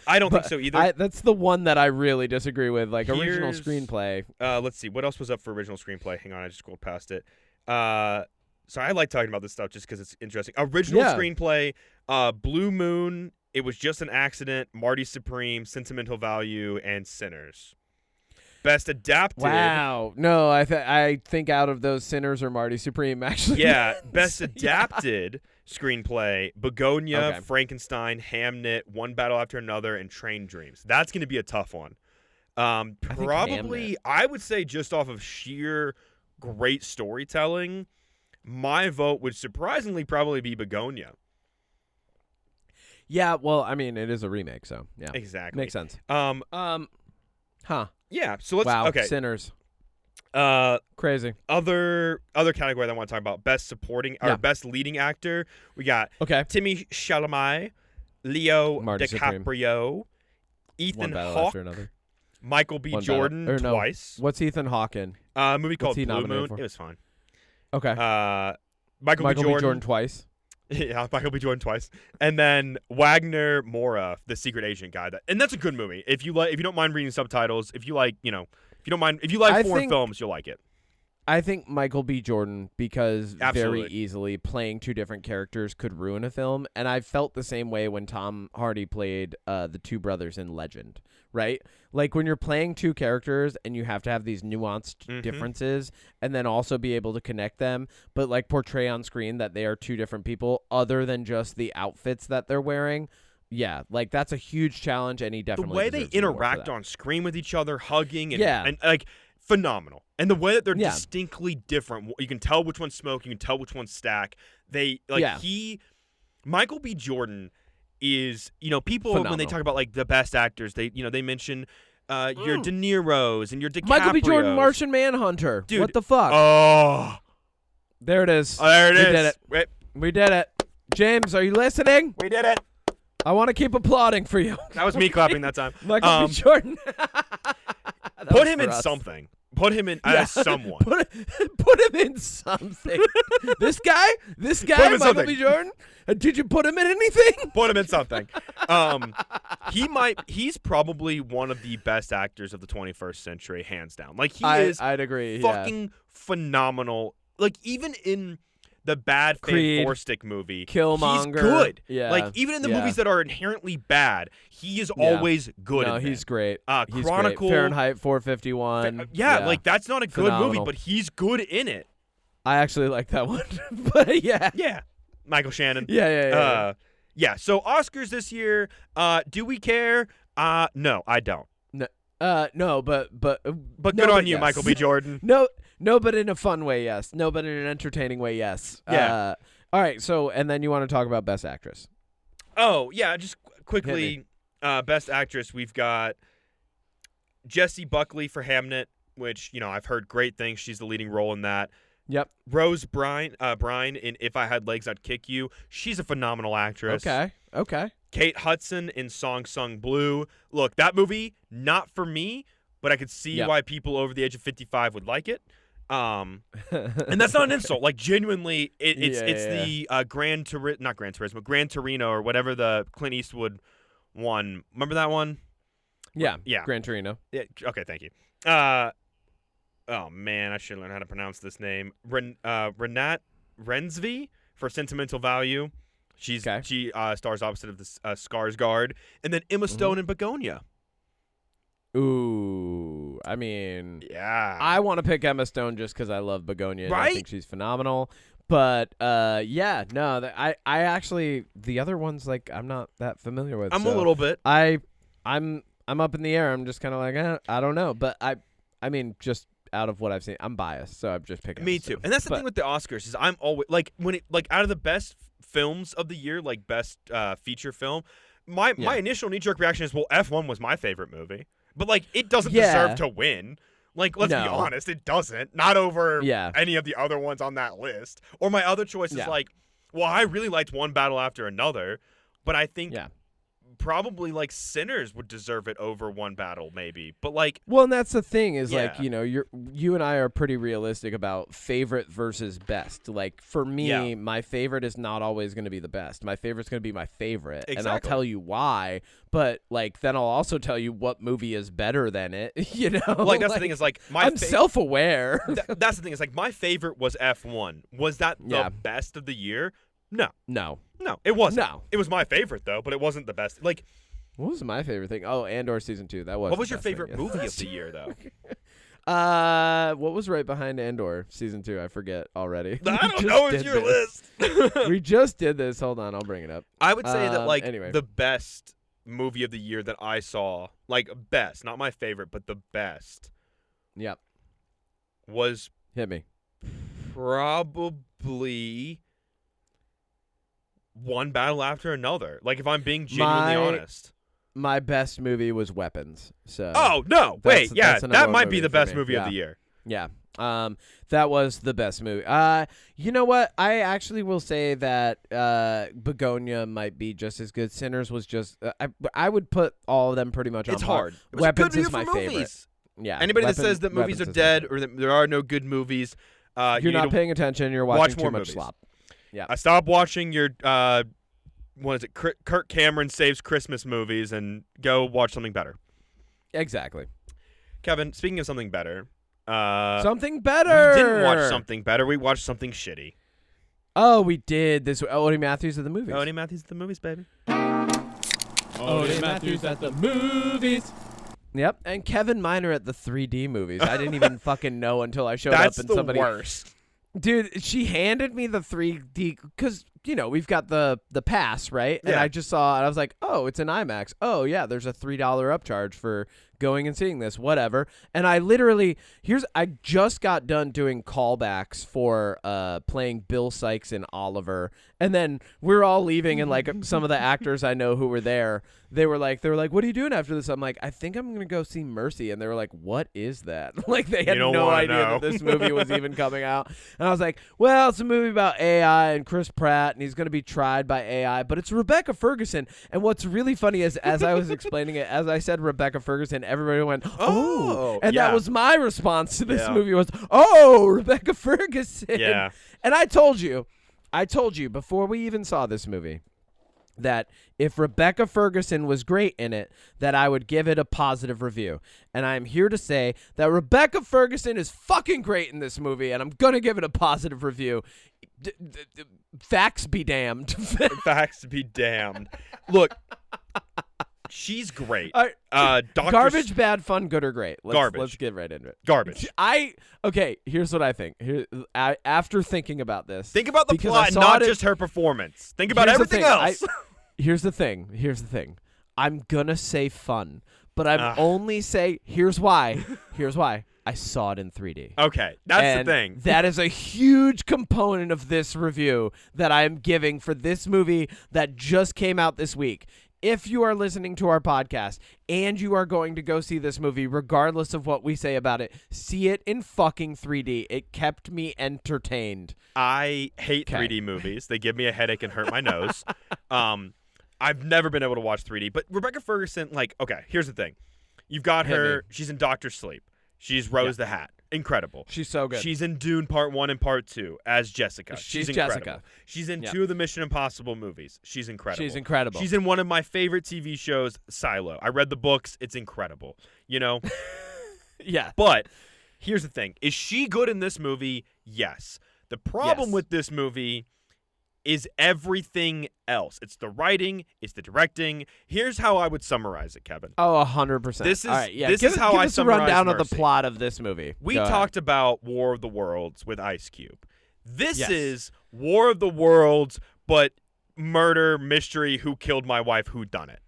I don't think so either. That's the one that I really disagree with. Like, original screenplay. Let's see. What else was up for original screenplay? Hang on, I just scrolled past it. Sorry, I like talking about this stuff just because it's interesting. Original screenplay, Blue Moon, It Was Just an Accident, Marty Supreme, Sentimental Value, and Sinners. Best adapted. Wow. No, I think out of those, Sinners or Marty Supreme actually. Yeah. Best adapted screenplay, Begonia, Frankenstein, Hamnet, One Battle After Another, and Train Dreams. That's going to be a tough one. Probably, I would say just off of sheer great storytelling, my vote would surprisingly probably be Begonia. Yeah, well, I mean, it is a remake, so yeah. Exactly. Makes sense. Huh. Yeah, so let's okay. Sinners. Crazy. Other category that I want to talk about, best supporting or best leading actor. We got Timmy Chalamet, Leo DiCaprio, Ethan Hawke, Michael B. Jordan twice. What's Ethan Hawke in? A movie called Blue Moon. It was fun. Okay. Michael B. Jordan twice. Yeah, Michael B. Jordan twice, and then Wagner Mora, the secret agent guy. And that's a good movie. If you don't mind reading subtitles, if you like foreign films, you'll like it. I think Michael B. Jordan, because very easily playing two different characters could ruin a film, and I felt the same way when Tom Hardy played the two brothers in Legend. Right? Like, when you're playing two characters and you have to have these nuanced differences and then also be able to connect them, but like portray on screen that they are two different people other than just the outfits that they're wearing. Yeah, like that's a huge challenge, and he definitely the way they interact on screen with each other, hugging and like phenomenal. And the way that they're distinctly different. You can tell which one's Smoke, you can tell which one's Stack. Michael B. Jordan is, people phenomenal. When they talk about like the best actors, they mention your De Niro's and your DiCaprio's. Michael B. Jordan, Martian Manhunter. Dude, what the fuck? Oh, there it is. There it is. We did it. We did it. James, are you listening? We did it. I want to keep applauding for you. That was me clapping that time. Michael B. Jordan. Put him in something. Put him in as someone. Put him in something. This guy, Michael B. Jordan. Did you put him in anything? Put him in something. He's probably one of the best actors of the 21st century, hands down. Like I'd agree. Fucking phenomenal. Like, even in the bad Faye Forstick movie, Killmonger, he's good. Yeah. Like, even in the movies that are inherently bad, he is always good. No, he's great. He's Chronicle, great. Fahrenheit 451. Like, that's not a good movie, but he's good in it. I actually like that one. But yeah. Michael Shannon. Yeah. So Oscars this year. Do we care? No, I don't. No, but good on you, Michael B. Jordan. No, but in a fun way, yes. No, but in an entertaining way, yes. Yeah. All right. So, and then you want to talk about Best Actress? Oh yeah, just quickly. Best Actress. We've got Jessie Buckley for Hamnet, which I've heard great things. She's the leading role in that. Yep. Rose Brine in If I Had Legs, I'd Kick You. She's a phenomenal actress. Okay. Kate Hudson in Song Sung Blue. Look, that movie, not for me, but I could see why people over the age of 55 would like it. And that's not an insult. Like, genuinely, it's the Gran Torino or whatever the Clint Eastwood one. Remember that one? Yeah. Yeah. Gran Torino. Yeah. Okay, thank you. Oh, man, I should learn how to pronounce this name. Renat Rensby for Sentimental Value. She stars opposite of the Skarsgård. And then Emma Stone in Begonia. Ooh, I mean, yeah. I want to pick Emma Stone just because I love Begonia. Right? I think she's phenomenal. But, I actually, the other ones, like, I'm not that familiar with. I'm a little bit. I'm up in the air. I'm just kind of like, I don't know. But I mean, just out of what I've seen, I'm biased, so I'm just picking. Me too. And that's the thing with the Oscars is I'm always like out of the best films of the year, like best feature film, my initial knee-jerk reaction is, well, F1 was my favorite movie, but like it doesn't deserve to win. Like, let's be honest, it doesn't. Not over Yeah. any of the other ones on that list. Or my other choice is like, well, I really liked One Battle After Another, but I think probably like Sinners would deserve it over One Battle, maybe. But like, well, and that's the thing is like, you know, you and I are pretty realistic about favorite versus best. Like for me, my favorite is not always going to be the best. My favorite's going to be my favorite, and I'll tell you why. But like, then I'll also tell you what movie is better than it. You know, like that's the thing is like I'm self-aware. That's the thing is like my favorite was F1. Was that the best of the year? No, it wasn't. No, it was my favorite though, but it wasn't the best. Like, what was my favorite thing? Oh, Andor season 2. That was. What was your favorite movie of the year though? What was right behind Andor season 2? I forget already. I don't know. It's your list. We just did this. Hold on, I'll bring it up. I would say that like the best movie of the year that I saw, like best, not my favorite, but the best. Yep. Was hit me. Probably One Battle After Another. Like if I'm being genuinely honest. My best movie was Weapons. So that might be the best movie of the year. Yeah. That was the best movie. You know what? I actually will say that Begonia might be just as good. Sinners was just I would put all of them pretty much on It's hard. Weapons is my favorite. Yeah. Anybody that says that movies are dead or that there are no good movies, you're not paying attention. You're watching too much slop. Yeah. I stopped watching your what is it? Kirk Cameron Saves Christmas movies and go watch something better. Exactly. Kevin, speaking of something better. Something better. We didn't watch something better. We watched something shitty. Oh, we did. This Odie Matthews of the movies. Odie Matthews of the movies, baby. Odie Matthews at the movies. Yep. And Kevin Miner at the 3D movies. I didn't even fucking know until I showed up and somebody. That's the worst. Dude, she handed me the 3D because, you know, we've got the pass, right? Yeah. And I just saw it. I was like, oh, it's an IMAX. Oh, yeah, there's a $3 upcharge for going and seeing this, whatever. And I literally, I just got done doing callbacks for playing Bill Sykes in Oliver. And then we're all leaving, and like some of the actors I know who were there, they were like, what are you doing after this? I'm like, I think I'm going to go see Mercy. And they were like, what is that? Like they had no idea that this movie was even coming out. And I was like, well, it's a movie about AI and Chris Pratt, and he's going to be tried by AI, but it's Rebecca Ferguson. And what's really funny is as I was explaining it, as I said Rebecca Ferguson, everybody went, oh. And that was my response to this movie was, oh, Rebecca Ferguson. Yeah. And I told you before we even saw this movie that if Rebecca Ferguson was great in it, that I would give it a positive review. And I'm here to say that Rebecca Ferguson is fucking great in this movie, and I'm going to give it a positive review. Facts be damned. Facts be damned. Look, she's great. Garbage, bad, fun, good, or great. Garbage. Let's get right into it. Garbage. Okay, here's what I think. After thinking about this. Think about the plot, not just her performance. Think about everything else. Here's the thing. I'm going to say fun, but I'm only say, here's why. I saw it in 3D. Okay, that's the thing. That is a huge component of this review that I am giving for this movie that just came out this week. If you are listening to our podcast and you are going to go see this movie, regardless of what we say about it, see it in fucking 3D. It kept me entertained. I hate 3D movies. They give me a headache and hurt my nose. I've never been able to watch 3D. But Rebecca Ferguson, like, okay, here's the thing. You've got her. She's in Doctor Sleep. She's Rose the Hat. Incredible. She's so good. She's in Dune Part 1 and Part 2 as Jessica. She's incredible. Jessica. She's in 2 of the Mission Impossible movies. She's incredible. She's in one of my favorite TV shows, Silo. I read the books. It's incredible. You know? Yeah. But here's the thing. Is she good in this movie? Yes. The problem with this movie is everything else. It's the writing. It's the directing. Here's how I would summarize it, Kevin. Oh, 100%. This is right, this is how I give us a summarize rundown Mercy. of the plot of this movie. We talked about War of the Worlds with Ice Cube. This is War of the Worlds, but murder mystery. Who killed my wife? Who done it?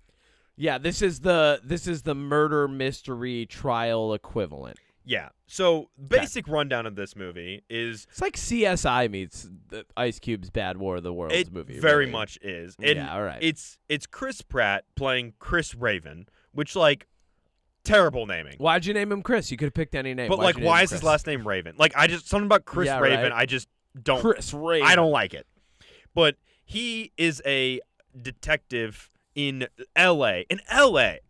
Yeah, this is the murder mystery trial equivalent. Yeah. So basic rundown of this movie is it's like CSI meets the Ice Cube's Bad War of the Worlds movie. It very really. much is. Yeah, all right. It's Chris Pratt playing Chris Raven, which like terrible naming. Why'd you name him Chris? You could have picked any name. But why is his last name Raven? Like, something about Chris Raven. Right. I just don't. Chris Raven. I don't like it. But he is a detective in L.A. And L.A.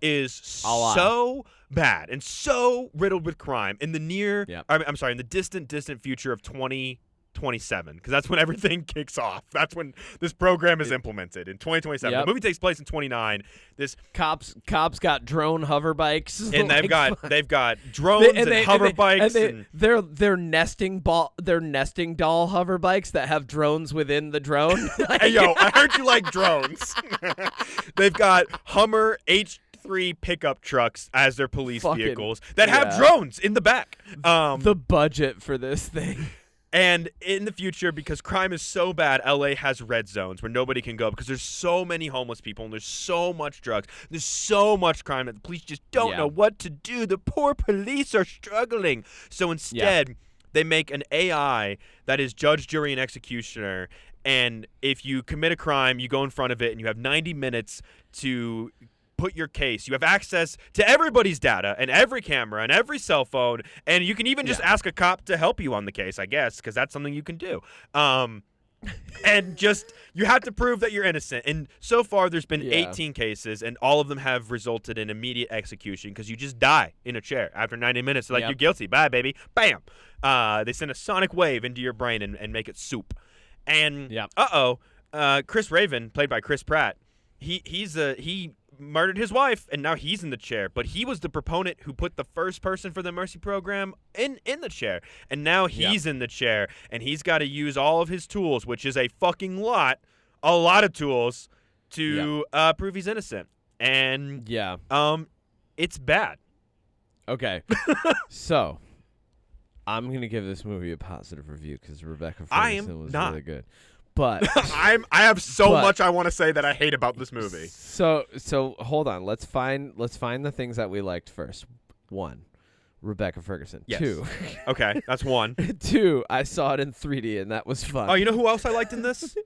is so bad and so riddled with crime in the in the distant future of 2027, because that's when everything kicks off. That's when this program is implemented in 2027. The movie takes place in 29. This cops got drone hover bikes, and they've got drones and hover bikes, and they're nesting doll hover bikes that have drones within the drone. Hey yo, I heard you like drones. They've got Hummer H3 pickup trucks as their police vehicles that have drones in the back. The budget for this thing. And in the future, because crime is so bad, LA has red zones where nobody can go because there's so many homeless people and there's so much drugs. There's so much crime that the police just don't know what to do. The poor police are struggling. So instead, they make an AI that is judge, jury, and executioner. And if you commit a crime, you go in front of it and you have 90 minutes to put your case. You have access to everybody's data and every camera and every cell phone, and you can even just ask a cop to help you on the case, I guess, because that's something you can do. And just you have to prove that you're innocent. And so far, there's been 18 cases, and all of them have resulted in immediate execution because you just die in a chair after 90 minutes. They're like, you're guilty. Bye, baby. Bam. They send a sonic wave into your brain and make it soup. And Chris Raven, played by Chris Pratt, he murdered his wife, and now he's in the chair. But he was the proponent who put the first person for the Mercy program in the chair. And now he's in the chair, and he's got to use all of his tools, which is a fucking lot of tools, to prove he's innocent. And it's bad. Okay. So, I'm going to give this movie a positive review because Rebecca Ferguson was really good. But I have so much I want to say that I hate about this movie. So hold on. Let's find the things that we liked first. 1, Rebecca Ferguson. Yes. 2. Okay, that's 1. 2, I saw it in 3D and that was fun. Oh, you know who else I liked in this?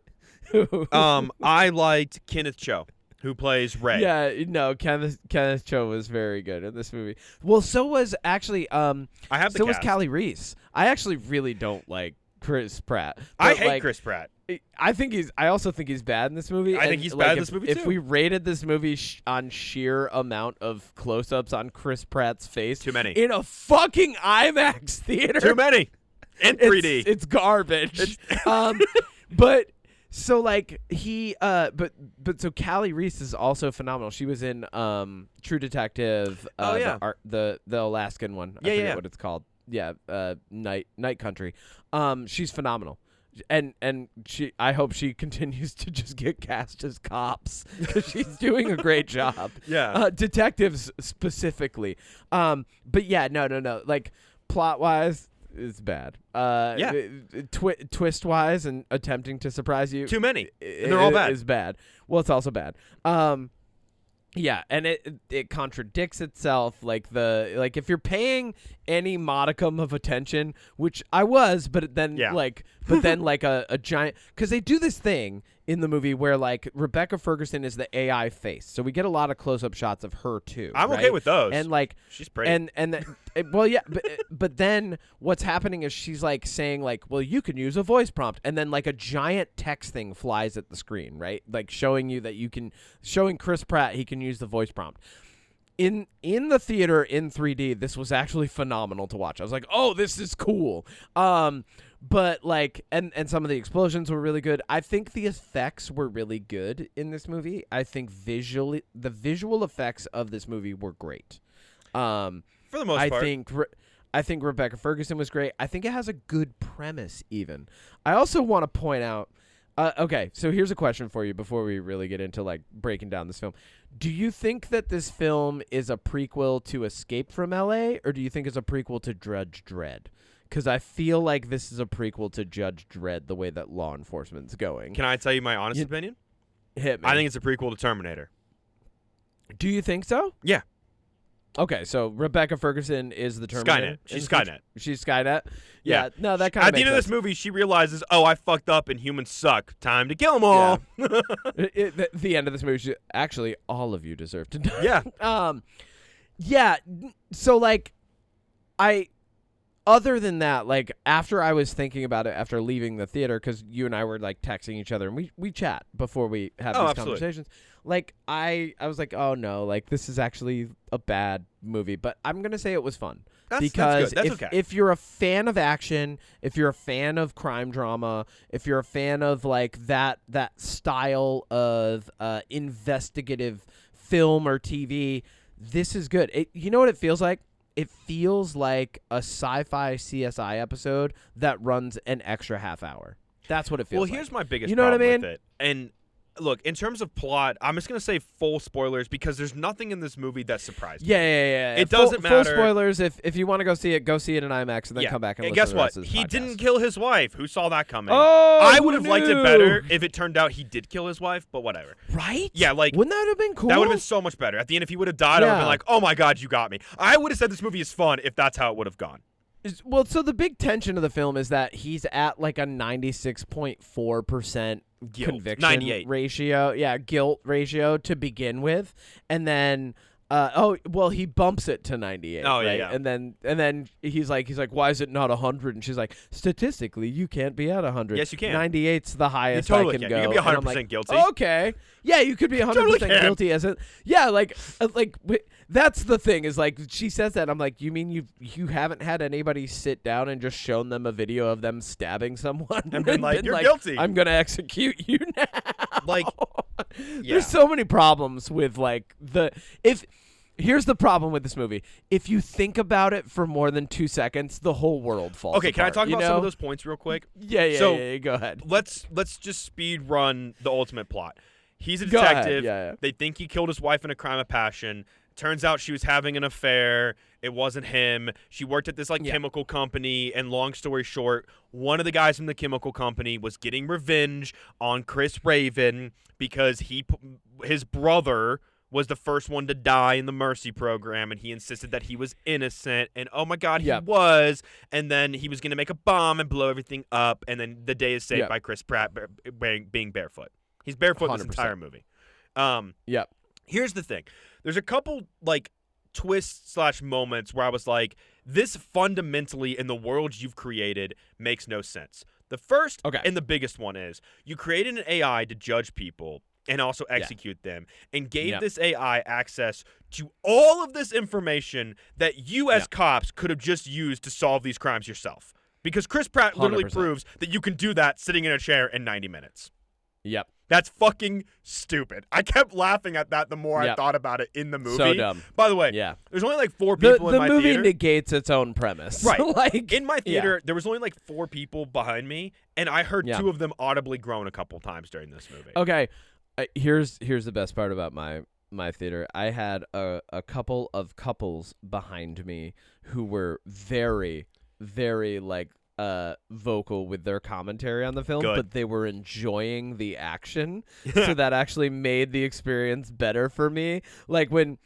I liked Kenneth Cho, who plays Ray. Yeah, no, Kenneth Cho was very good in this movie. Well, so was actually was Callie Reese. I actually really don't like Chris Pratt. I hate Chris Pratt. I also think he's bad in this movie. I think he's bad in this movie, too. If we rated this movie on sheer amount of close-ups on Chris Pratt's face. Too many. In a fucking IMAX theater. Too many. In 3D. It's garbage. But so like so Callie Reese is also phenomenal. She was in True Detective, the Alaskan one. I forget what it's called. Yeah, Night Country. She's phenomenal. And I hope she continues to just get cast as cops because she's doing a great job. Yeah. Detectives specifically. But yeah, no. Like plot wise, it's bad. Twist wise and attempting to surprise you. Too many. And they're all bad. Is bad. Well, it's also bad. Yeah, and it contradicts itself. Like if you're paying any modicum of attention, which I was, but then a giant, because they do this thing in the movie where like Rebecca Ferguson is the AI face, so we get a lot of close-up shots of her too. I'm okay with those, and like she's pretty. But then what's happening is she's like saying like, well, you can use a voice prompt, and then like a giant text thing flies at the screen, right? Like showing Chris Pratt he can use the voice prompt. In the theater in 3D, this was actually phenomenal to watch. I was like, oh, this is cool. But like, and some of the explosions were really good. I think the effects were really good in this movie. I think the visual effects of this movie were great. For the most part. I think Rebecca Ferguson was great. I think it has a good premise even. I also want to point out, okay, so here's a question for you before we really get into like breaking down this film. Do you think that this film is a prequel to Escape from LA, or do you think it's a prequel to Judge Dredd? Because I feel like this is a prequel to Judge Dredd, the way that law enforcement's going. Can I tell you my honest opinion? Hit me. I think it's a prequel to Terminator. Do you think so? Yeah. Okay, so Rebecca Ferguson is the Terminator. Skynet. She's Skynet. She's Skynet? Yeah. No, that kind of makes sense. At the end of this movie, she realizes, oh, I fucked up and humans suck. Time to kill them all. Yeah. The end of this movie, actually, all of you deserve to die. Yeah. Yeah. So like, other than that, like after I was thinking about it after leaving the theater, because you and I were like texting each other and we chat before we have these conversations. Like I was like, oh no, like this is actually a bad movie, but I'm gonna say it was fun. Because if you're a fan of action, if you're a fan of crime drama, if you're a fan of like that style of investigative film or TV, this is good. You know what it feels like? It feels like a sci-fi CSI episode that runs an extra half hour. That's what it feels like. Well, here's my biggest problem with it. And look, in terms of plot, I'm just going to say full spoilers because there's nothing in this movie that surprised me. Yeah. It doesn't matter. Full spoilers. If you want to go see it in IMAX and then come back and listen guess to the rest what? of this He podcast. didn't kill his wife. Who saw that coming? Oh, I would have liked it better if it turned out he did kill his wife, but whatever. Right? Yeah, like wouldn't that have been cool? That would have been so much better. At the end, if he would have died, I would have been like, "Oh my God, you got me." I would have said this movie is fun if that's how it would have gone. Well, so the big tension of the film is that he's at like a 96.4% conviction ratio. Yeah, guilt ratio to begin with. And then he bumps it to 98. Oh, right? yeah. And then he's like, why is it not 100? And she's like, statistically, you can't be at 100. Yes, you can. 98's the highest you totally I can can. go. You can be 100% like, guilty. Okay. Yeah, you could be 100% totally guilty as it. Yeah, that's the thing is like she says that I'm like, you mean you haven't had anybody sit down and just shown them a video of them stabbing someone and been like, you're guilty. I'm gonna execute you now. Like, there's so many problems with like Here's the problem with this movie. If you think about it for more than 2 seconds, the whole world falls Okay, apart, can I talk about some some of those points real quick? Yeah, go ahead. Let's just speed run the ultimate plot. He's a detective. Yeah. They think he killed his wife in a crime of passion. Turns out she was having an affair. It wasn't him. She worked at this chemical company. And long story short, one of the guys from the chemical company was getting revenge on Chris Raven because his brother was the first one to die in the Mercy program, and he insisted that he was innocent, and oh my God, he was, and then he was going to make a bomb and blow everything up, and then the day is saved by Chris Pratt being barefoot. He's barefoot 100%. This entire movie. Here's the thing. There's a couple, twists/moments where I was like, this fundamentally in the world you've created makes no sense. The first and the biggest one is you created an AI to judge people and also execute them, and gave this AI access to all of this information that you as cops could have just used to solve these crimes yourself. Because Chris Pratt literally 100%. proves that you can do that sitting in a chair in 90 minutes. Yep. That's fucking stupid. I kept laughing at that the more I thought about it in the movie. So dumb. By the way, there's only 4 people in my theater. The movie negates its own premise. Right. In my theater, there was only 4 people behind me, and I heard 2 of them audibly groan a couple times during this movie. Okay. Here's the best part about my theater. I had a couple of couples behind me who were very, very vocal with their commentary on the film, but they were enjoying the action, so that actually made the experience better for me. Like when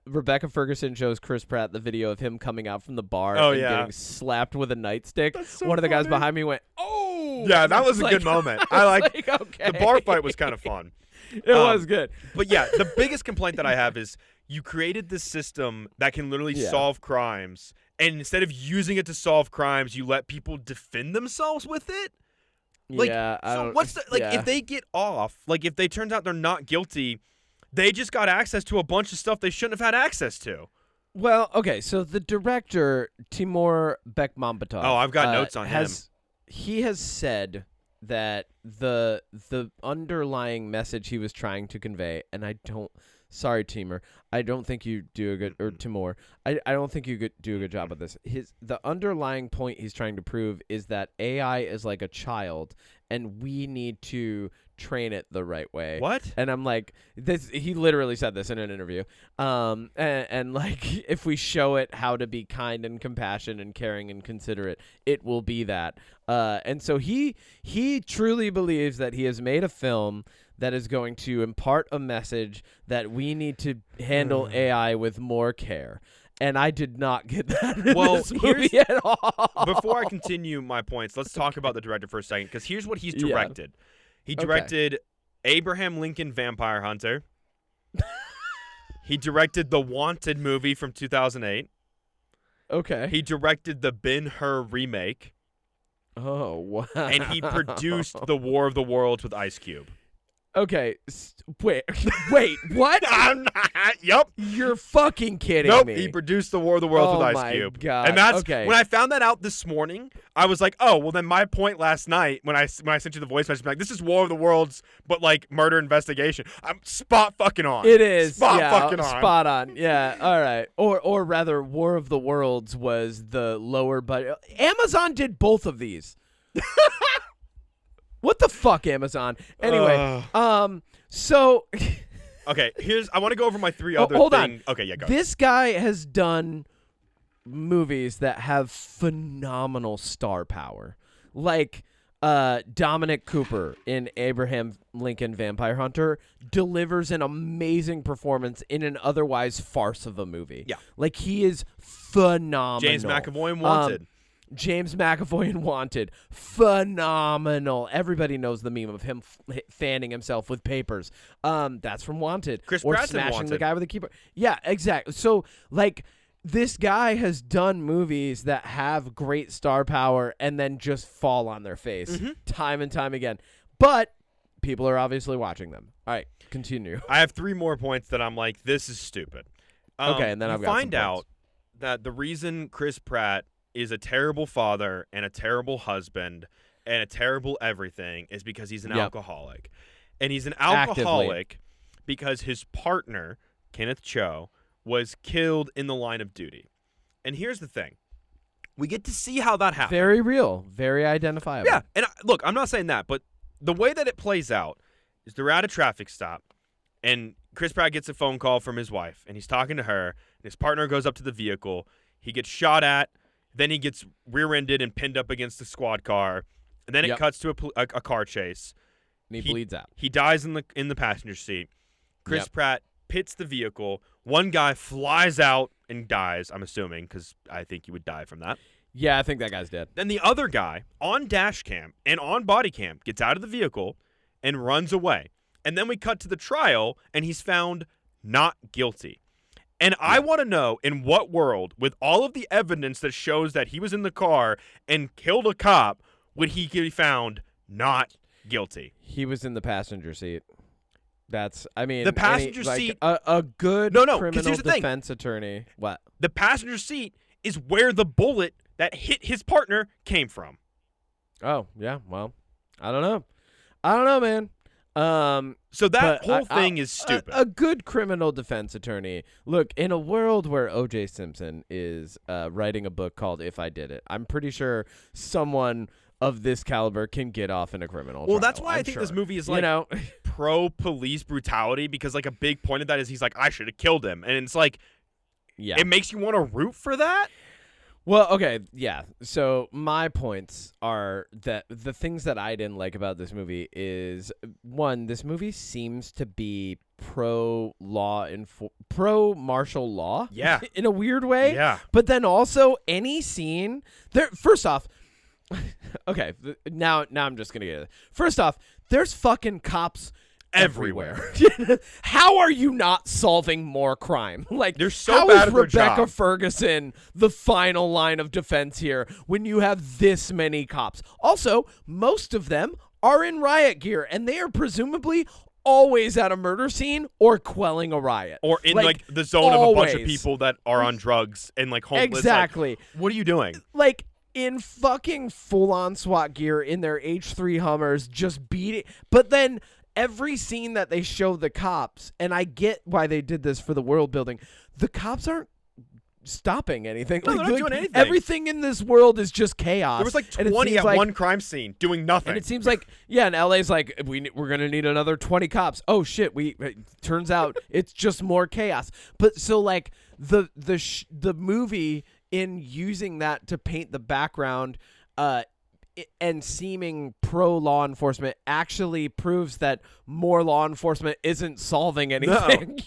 Rebecca Ferguson shows Chris Pratt the video of him coming out from the bar and getting slapped with a nightstick, one of the guys behind me went, "Oh!" Yeah, that was a good moment. I okay. The bar fight was kind of fun. It was good. But yeah, the biggest complaint that I have is you created this system that can literally solve crimes, and instead of using it to solve crimes, you let people defend themselves with it. If they get off, if they turns out they're not guilty, they just got access to a bunch of stuff they shouldn't have had access to. Well, okay, so the director, Timur Bekmambetov. Oh, I've got notes on him. He has said that the underlying message he was trying to convey, and sorry, Timur, I don't think you do a good, or Timur, I don't think you do a good job of this. The underlying point he's trying to prove is that AI is like a child, and we need to train it the right way. What? And I'm like, this. He literally said this in an interview. And if we show it how to be kind and compassionate and caring and considerate, it will be that. And so he truly believes that he has made a film that is going to impart a message that we need to handle AI with more care. And I did not get that in this movie at all. Before I continue my points, let's talk about the director for a second, because here's what he's directed. He directed Abraham Lincoln Vampire Hunter. He directed the Wanted movie from 2008. Okay. He directed the Ben-Hur remake. Oh, wow. And he produced the War of the Worlds with Ice Cube. Okay. Wait, what? I'm not. Yep. You're fucking kidding me. He produced the War of the Worlds with Ice Cube. God. And that's okay. when I found that out this morning. I was like, oh, well, then my point last night when I sent you the voice message, like, this is War of the Worlds, but like murder investigation. I'm spot fucking on. It is spot fucking on. Spot on. Yeah. All right. Or rather, War of the Worlds was the lower budget. Amazon did both of these. What the fuck, Amazon? Anyway, so okay, I want to go over my three other hold things. on. Okay, yeah, go. This guy has done movies that have phenomenal star power. Like Dominic Cooper in Abraham Lincoln Vampire Hunter delivers an amazing performance in an otherwise farce of a movie. Yeah. Like, he is phenomenal. James McAvoy in Wanted. James McAvoy in Wanted. Phenomenal. Everybody knows the meme of him fanning himself with papers. That's from Wanted. Chris or Pratt's in smashing Wanted. the guy with a keyboard. Yeah, exactly. So, like, this guy has done movies that have great star power and then just fall on their face time and time again. But people are obviously watching them. All right, continue. I have three more points that I'm like, this is stupid. Okay, and then I've got some find out points. that the reason Chris Pratt is a terrible father and a terrible husband and a terrible everything is because he's an alcoholic. And he's an alcoholic because his partner, Kenneth Cho, was killed in the line of duty. And here's the thing. We get to see how that happened. Very real. Very identifiable. Yeah. And look, I'm not saying that, but the way that it plays out is they're at a traffic stop, and Chris Pratt gets a phone call from his wife, and he's talking to her, and his partner goes up to the vehicle. He gets shot at. Then he gets rear-ended and pinned up against the squad car. And then it cuts to a car chase. And he bleeds out. He dies in the passenger seat. Chris Pratt pits the vehicle. One guy flies out and dies, I'm assuming, because I think he would die from that. Yeah, I think that guy's dead. Then the other guy, on dash cam and on body cam, gets out of the vehicle and runs away. And then we cut to the trial, and he's found not guilty. And I want to know, in what world, with all of the evidence that shows that he was in the car and killed a cop, would he be found not guilty? He was in the passenger seat. That's, I mean, the passenger seat. A good criminal defense attorney. What? The passenger seat is where the bullet that hit his partner came from. Oh, yeah. Well, I don't know, man. So that whole thing is stupid. A good criminal defense attorney. Look, in a world where O.J. Simpson is writing a book called If I Did It, I'm pretty sure someone of this caliber can get off in a criminal trial. That's why I think this movie is like pro-police brutality, because like a big point of that is he's like, I should have killed him. And it's like, it makes you want to root for that? Well, okay, yeah. So my points are that the things that I didn't like about this movie is, one, this movie seems to be pro-martial law. Yeah. In a weird way. Yeah. But then also any scene there. First off, okay. Now I'm just gonna get it. First off, there's fucking cops everywhere. How are you not solving more crime? Like, they're so how bad is at their Rebecca job. Ferguson the final line of defense here when you have this many cops? Also, most of them are in riot gear, and they are presumably always at a murder scene or quelling a riot. Or in like the zone of a bunch of people that are on drugs and like homeless. Exactly. Like, what are you doing? Like, in fucking full-on SWAT gear in their H3 Hummers, just beating. But then every scene that they show the cops, and I get why they did this for the world building, the cops aren't stopping anything. No, they're not doing anything. Everything in this world is just chaos. There was like And it 20 seems at like, one crime scene doing nothing. And it seems like, and LA's like, we're going to need another 20 cops. Oh, shit. Turns out it's just more chaos. But so, like, the movie, in using that to paint the background and seeming pro-law enforcement, actually proves that more law enforcement isn't solving anything.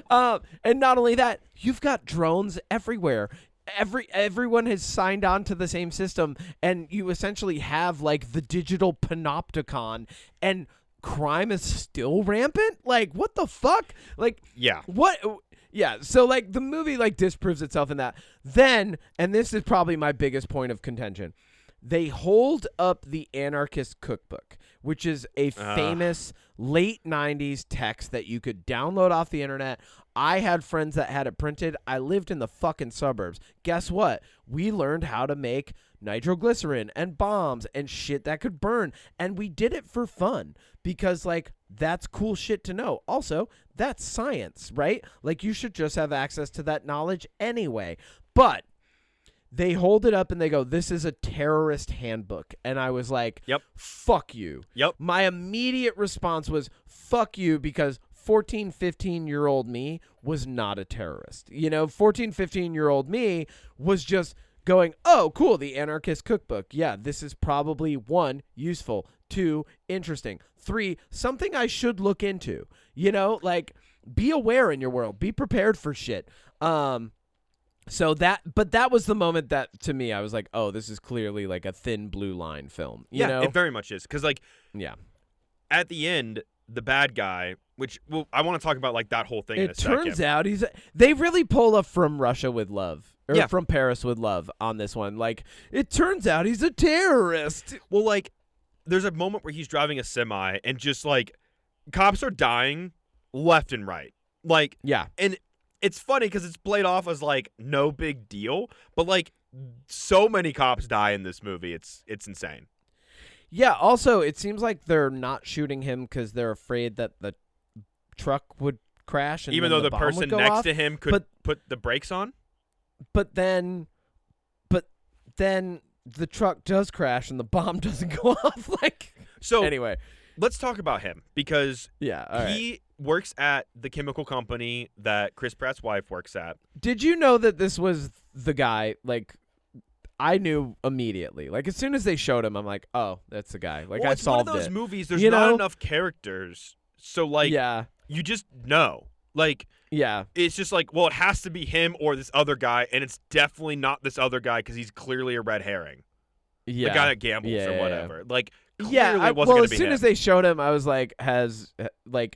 And not only that, you've got drones everywhere. Everyone has signed on to the same system, and you essentially have like the digital panopticon, and crime is still rampant. Like, what the fuck? Like, yeah. What? Yeah. So, like, the movie, like, disproves itself in that. Then, and this is probably my biggest point of contention, they hold up the Anarchist Cookbook, which is a famous late 90s text that you could download off the internet. I had friends that had it printed. I lived in the fucking suburbs. Guess what? We learned how to make nitroglycerin and bombs and shit that could burn. And we did it for fun because, like, that's cool shit to know. Also, that's science, right? Like, you should just have access to that knowledge anyway. But they hold it up and they go, this is a terrorist handbook. And I was like, yep, fuck you. Yep. My immediate response was, fuck you, because 14, 15-year-old me was not a terrorist. 14, 15-year-old me was just going, oh, cool, the Anarchist Cookbook. Yeah, this is probably 1, useful, 2, interesting, 3, something I should look into. Like, be aware in your world. Be prepared for shit. But that was the moment that, to me, I was like, oh, this is clearly like a thin blue line film. You know? It very much is. Because, like, at the end, the bad guy, which, well, I want to talk about, like, that whole thing in a second. It turns out they really pull a From Russia with Love, or From Paris with Love on this one. Like, it turns out he's a terrorist. Well, like, there's a moment where he's driving a semi and just, like, cops are dying left and right. Like, yeah. And it's funny because it's played off as, like, no big deal, but, like, so many cops die in this movie. It's insane. Yeah, also, it seems like they're not shooting him because they're afraid that the truck would crash. And even though the person next off. to him could put the brakes on? But then the truck does crash and the bomb doesn't go off. Like, so anyway, let's talk about him because he works at the chemical company that Chris Pratt's wife works at. Did you know that this was the guy? Like, I knew immediately. Like, as soon as they showed him, I'm like, oh, that's the guy. Like, I solved it. It's one of those movies. There's not enough characters, so like, you just know. Like, it's just like, well, it has to be him or this other guy, and it's definitely not this other guy because he's clearly a red herring. The guy that gambles or whatever. Like, clearly it wasn't going to be as soon him. as they showed him, I was like,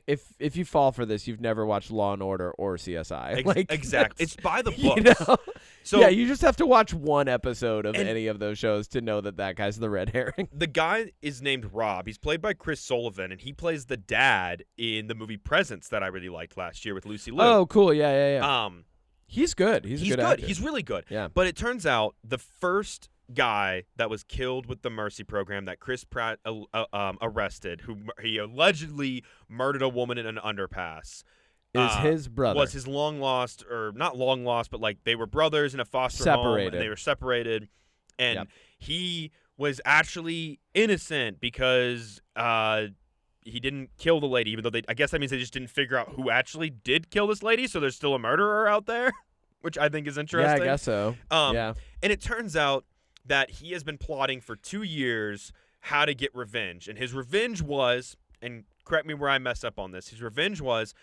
if you fall for this, you've never watched Law and Order or CSI. Exactly. It's by the books. So yeah, you just have to watch one episode of any of those shows to know that guy's the red herring. The guy is named Rob. He's played by Chris Sullivan, and he plays the dad in the movie Presents that I really liked last year with Lucy Liu. Oh, cool. Yeah. He's good. He's a good actor. He's really good. Yeah. But it turns out the first guy that was killed with the Mercy program that Chris Pratt arrested, who he allegedly murdered a woman in an underpass, is his brother. Was his long lost, or not long lost, but like they were brothers in a foster home, and they were separated, and he was actually innocent because he didn't kill the lady, even though I guess that means they just didn't figure out who actually did kill this lady, so there's still a murderer out there, which I think is interesting. Yeah, I guess so. And it turns out that he has been plotting for 2 years how to get revenge, and his revenge was, and correct me where I mess up on this, his revenge was,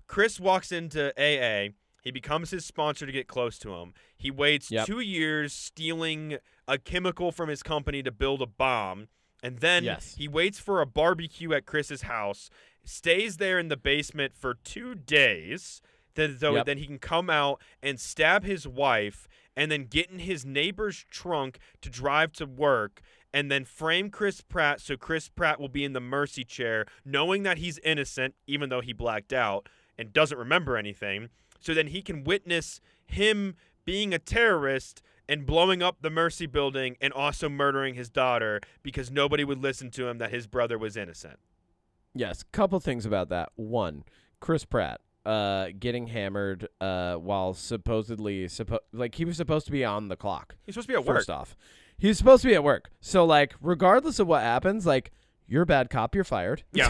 Chris walks into AA. He becomes his sponsor to get close to him. He waits 2 years stealing a chemical from his company to build a bomb. And then he waits for a barbecue at Chris's house, stays there in the basement for 2 days. Then he can come out and stab his wife and then get in his neighbor's trunk to drive to work and then frame Chris Pratt so Chris Pratt will be in the mercy chair knowing that he's innocent even though he blacked out and doesn't remember anything. So then he can witness him being a terrorist and blowing up the Mercy building and also murdering his daughter because nobody would listen to him that his brother was innocent. Yes, couple things about that. One, Chris Pratt getting hammered while supposedly he was supposed to be on the clock. He's supposed to be at work. First off, he's supposed to be at work. So like, regardless of what happens, like, you're a bad cop, you're fired. Yeah.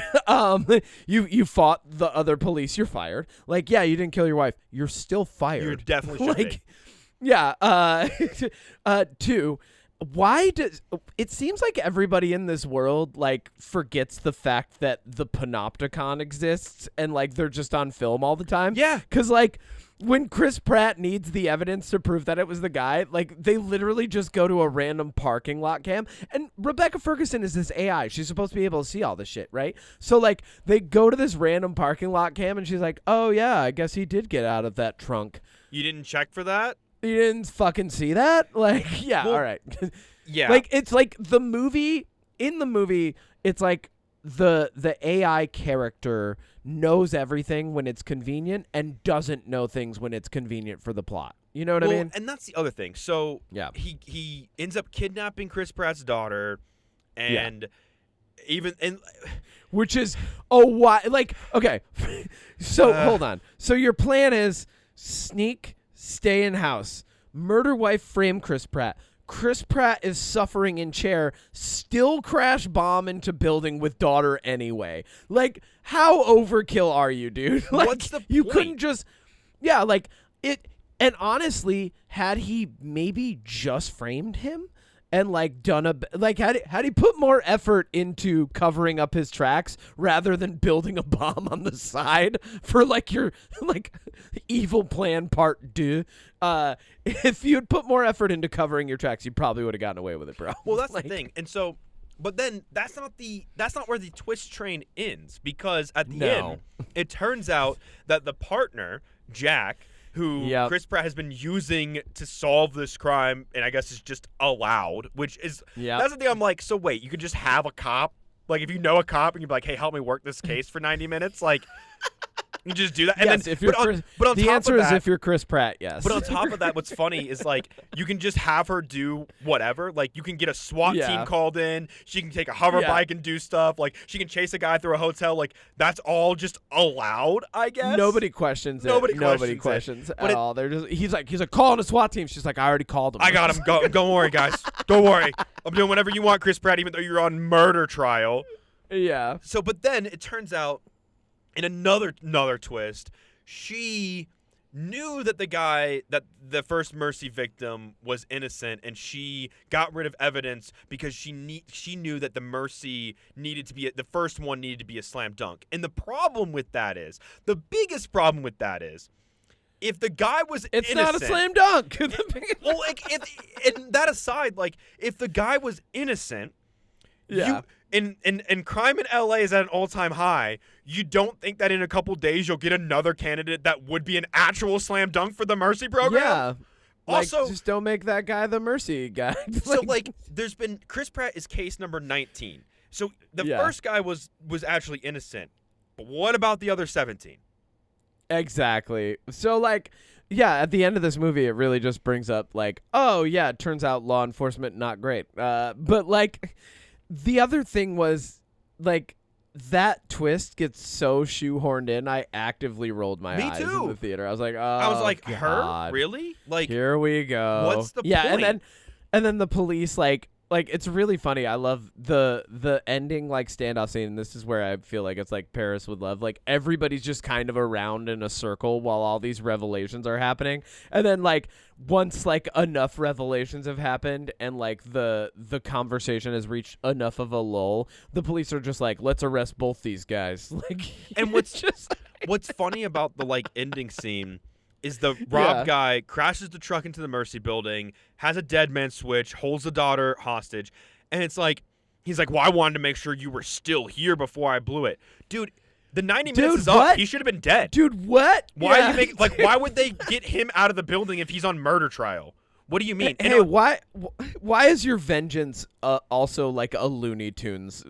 You fought the other police, you're fired. Like, yeah, you didn't kill your wife, you're still fired. You're definitely should be. Yeah. Two, why does it seems like everybody in this world like forgets the fact that the Panopticon exists and like they're just on film all the time? Yeah. 'Cause like when Chris Pratt needs the evidence to prove that it was the guy, like, they literally just go to a random parking lot cam. And Rebecca Ferguson is this AI. She's supposed to be able to see all this shit, right? So, like, they go to this random parking lot cam, and she's like, oh, yeah, I guess he did get out of that trunk. You didn't check for that? You didn't fucking see that? Like, yeah, well, all right. Yeah. Like, it's like the movie, in the movie, it's like the AI character knows everything when it's convenient and doesn't know things when it's convenient for the plot. You know what I mean? And that's the other thing. So yeah. he ends up kidnapping Chris Pratt's daughter, and which is why, like, okay. So hold on. So your plan is sneak, stay in house, murder wife, frame Chris Pratt. Chris Pratt is suffering in chair, still crash bomb into building with daughter anyway. Like, how overkill are you, dude? Like, what's the point? You couldn't just, yeah, like it. And honestly, had he maybe just framed him and like done had he put more effort into covering up his tracks rather than building a bomb on the side for like your like evil plan part 2, if you'd put more effort into covering your tracks, you probably would have gotten away with it, bro. Well, that's the thing. And so, but then that's not where the twist train ends, because at the end it turns out that the partner, Jack, who Chris Pratt has been using to solve this crime, and I guess is just allowed, which is that's the thing. I'm like, so wait, you could just have a cop, like if you know a cop and you'd be like, hey, help me work this case for 90 minutes, like you just do that. And yes, then, if you're the answer is if you're Chris Pratt, yes. But on top of that, what's funny is like you can just have her do whatever. Like you can get a SWAT team called in. She can take a hover bike and do stuff. Like she can chase a guy through a hotel. Like that's all just allowed, I guess. Nobody questions it. Nobody questions at all. They're just he's like calling a SWAT team. She's like, I already called him. I got him. Don't worry, guys. Don't worry. I'm doing whatever you want, Chris Pratt, even though you're on murder trial. Yeah. So, but then it turns out, in another twist, she knew that the first Mercy victim was innocent, and she got rid of evidence because she knew that the Mercy the first one needed to be a slam dunk. And the biggest problem with that is, if the guy was innocent, it's not a slam dunk. Well, like, and that aside, like if the guy was innocent, and crime in LA is at an all-time high, you don't think that in a couple days you'll get another candidate that would be an actual slam dunk for the Mercy program? Yeah. Also, just don't make that guy the Mercy guy. So, there's been Chris Pratt is case number 19. So the first guy was actually innocent. But what about the other 17? Exactly. So, at the end of this movie, it really just brings up, oh, yeah, it turns out law enforcement not great. But, the other thing was, that twist gets so shoehorned in, I actively rolled my eyes in the theater. I was like, oh, I was like, God. Her? Really? Here we go. What's the point? And then the police, it's really funny. I love the ending, standoff scene. And this is where I feel like it's like Paris would love. Everybody's just kind of around in a circle while all these revelations are happening. And then, once, enough revelations have happened and, the conversation has reached enough of a lull, the police are just like, let's arrest both these guys. And what's funny about the, ending scene is the Rob guy crashes the truck into the Mercy building, has a dead man switch, holds the daughter hostage, and it's like, he's like, well, I wanted to make sure you were still here before I blew it. Dude, the 90 minutes is up. He should have been dead. Dude, what? Why are you making, why would they get him out of the building if he's on murder trial? What do you mean? Hey, why is your vengeance also like a Looney Tunes?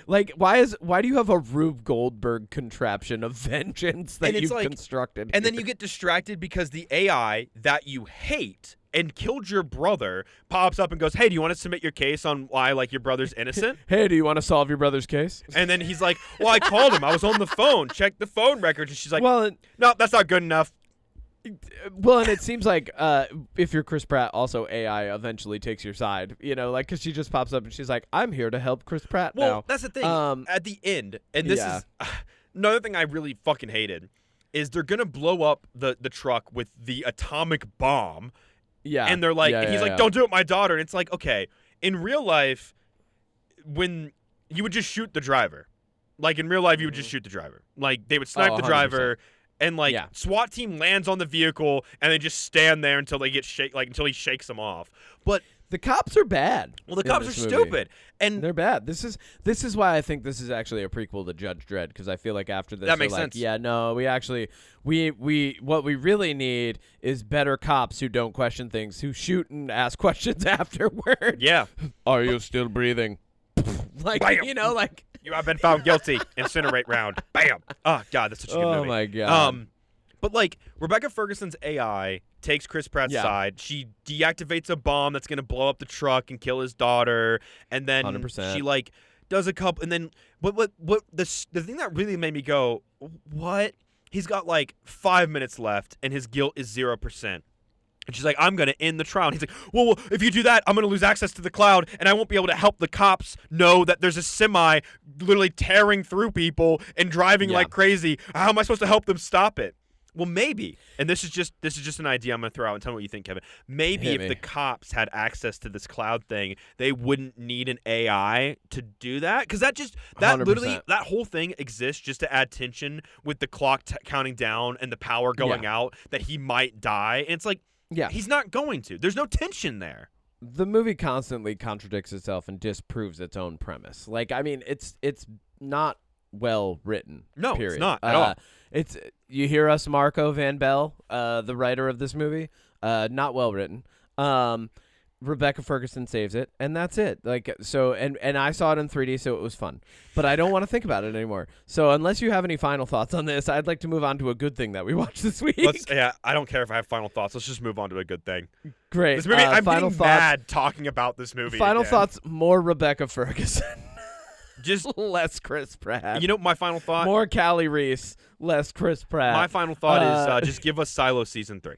Why do you have a Rube Goldberg contraption of vengeance that you've constructed? And then you get distracted because the AI that you hate and killed your brother pops up and goes, hey, do you want to submit your case on why your brother's innocent? Hey, do you want to solve your brother's case? And then he's like, well, I called him. I was on the phone. Check the phone records. And she's like, well, no, that's not good enough. Well, and it seems like if you're Chris Pratt, also AI eventually takes your side, because she just pops up and she's like, I'm here to help Chris Pratt now. Well, that's the thing. At the end, and this is another thing I really fucking hated, is they're going to blow up the truck with the atomic bomb. Yeah. And they're like, and he's like, don't do it, my daughter. And it's like, okay, in real life, when you would just shoot the driver. In real life, you would just shoot the driver. They would snipe the driver. And SWAT team lands on the vehicle and they just stand there until they get until he shakes them off. But the cops are bad. Well, the cops are stupid, and they're bad. This is why I think this is actually a prequel to Judge Dredd, because I feel like after this, that makes sense. Yeah, no, we what we really need is better cops who don't question things, who shoot and ask questions afterward. Yeah. Are you still breathing? Bam. You have been found guilty. Incinerate round. Bam. Oh God, that's such a good movie. Oh my God. But Rebecca Ferguson's AI takes Chris Pratt's side. She deactivates a bomb that's gonna blow up the truck and kill his daughter, and then 100%. she does a couple, and then what the thing that really made me go, what? He's got 5 minutes left, and his guilt is 0%. And she's like, I'm going to end the trial. And he's like, well, if you do that, I'm going to lose access to the cloud, and I won't be able to help the cops know that there's a semi literally tearing through people and driving like crazy. How am I supposed to help them stop it? Well, maybe, and this is just an idea I'm going to throw out and tell me what you think, Kevin. Maybe if the cops had access to this cloud thing, they wouldn't need an AI to do that, because that 100%. Literally, that whole thing exists just to add tension with the clock counting down and the power going out that he might die. And it's he's not going to. There's no tension there. The movie constantly contradicts itself and disproves its own premise. It's not well written. No, period. It's not at all. You hear us, Marco Van Bell, the writer of this movie. Not well written. Rebecca Ferguson saves it, and that's it. And I saw it in 3D, so it was fun. But I don't want to think about it anymore. So unless you have any final thoughts on this, I'd like to move on to a good thing that we watched this week. I don't care if I have final thoughts. Let's just move on to a good thing. Great. This movie, I'm getting mad talking about this movie. Final again. thoughts: more Rebecca Ferguson. Just less Chris Pratt. My final thought? More Callie Reese, less Chris Pratt. My final thought is just give us Silo season 3.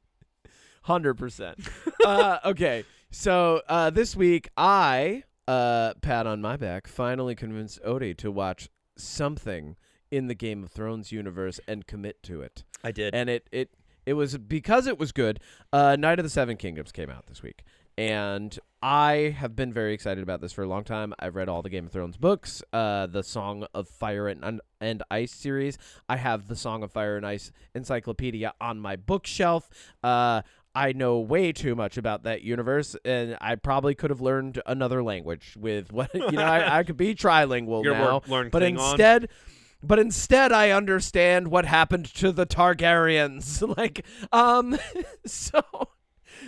100%. Okay, so this week I, pat on my back, finally convinced Odie to watch something in the Game of Thrones universe and commit to it. I did. And it was because it was good. Night of the Seven Kingdoms came out this week. And I have been very excited about this for a long time. I've read all the Game of Thrones books, the Song of Fire and Ice series. I have the Song of Fire and Ice encyclopedia on my bookshelf. I know way too much about that universe, and I probably could have learned another language with what I could be trilingual now. But instead, I understand what happened to the Targaryens.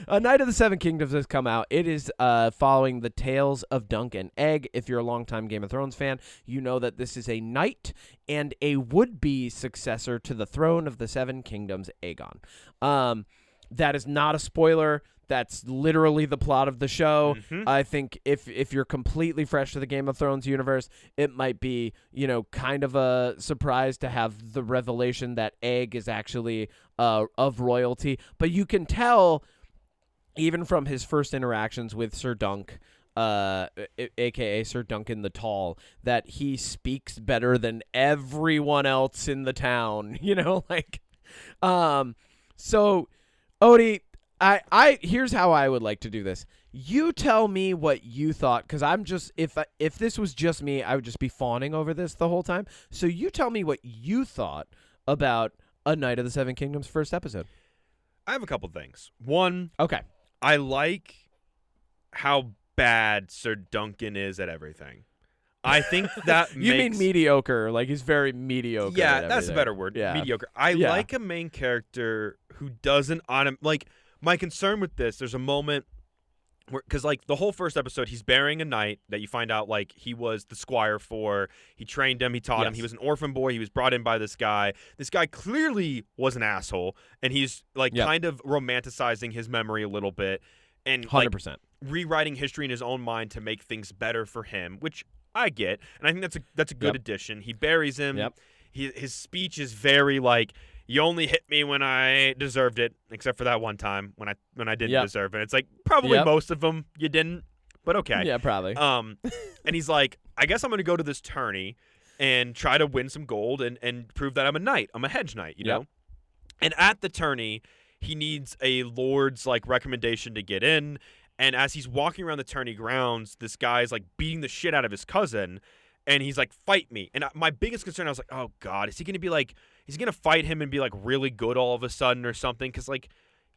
Night of the Seven Kingdoms has come out. It is following the tales of Dunk and Egg. If you're a longtime Game of Thrones fan, you know that this is a knight and a would-be successor to the throne of the Seven Kingdoms, Aegon. That is not a spoiler. That's literally the plot of the show. Mm-hmm. I think if you're completely fresh to the Game of Thrones universe, it might be, kind of a surprise to have the revelation that Egg is actually of royalty. But you can tell, even from his first interactions with Sir Dunk, a.k.a. Sir Duncan the Tall, that he speaks better than everyone else in the town. So, Odie, I here's how I would like to do this. You tell me what you thought, because I'm just if this was just me, I would just be fawning over this the whole time. So you tell me what you thought about A Night of the Seven Kingdoms first episode. I have a couple things. One, okay, I like how bad Sir Duncan is at everything. I think that you mean mediocre, he's very mediocre. Yeah, that's a better word. Yeah. Mediocre. I like a main character who doesn't my concern with this, there's a moment where, because the whole first episode, he's burying a knight that you find out he was the squire for. He trained him, he taught him. He was an orphan boy. He was brought in by this guy. This guy clearly was an asshole, and he's kind of romanticizing his memory a little bit, and 100% rewriting history in his own mind to make things better for him, which I get, and I think that's a good addition. He buries him. Yep. His speech is very you only hit me when I deserved it, except for that one time when I didn't deserve it. It's probably most of them you didn't, but okay. Yeah, probably. And he's I guess I'm going to go to this tourney and try to win some gold and prove that I'm a knight. I'm a hedge knight, you know? And at the tourney, he needs a lord's recommendation to get in. And as he's walking around the tourney grounds, this guy's beating the shit out of his cousin. and he's like, fight me. And my biggest concern, I was like, oh God, is he going to fight him and be like really good all of a sudden or something? Because like,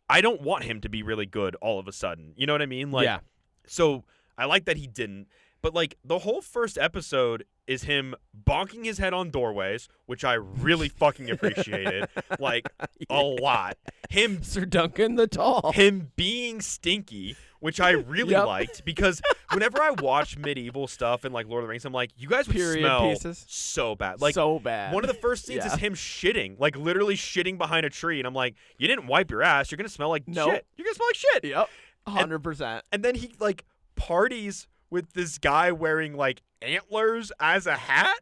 I don't want him to be really good all of a sudden. You know what I mean? Like, yeah. So I like that he didn't. But like the whole first episode is him bonking his head on doorways, which I really fucking appreciated, like a lot. Him, Sir Duncan the Tall. Him being stinky, which I really liked, because whenever I watch medieval stuff and like Lord of the Rings, I'm like, you guys would smell so bad. Like, so bad. One of the first scenes is him shitting, like literally shitting behind a tree, and I'm like, you didn't wipe your ass. You're gonna smell like shit. You're gonna smell like shit. Yep, 100%. And then he like parties with this guy wearing like antlers as a hat.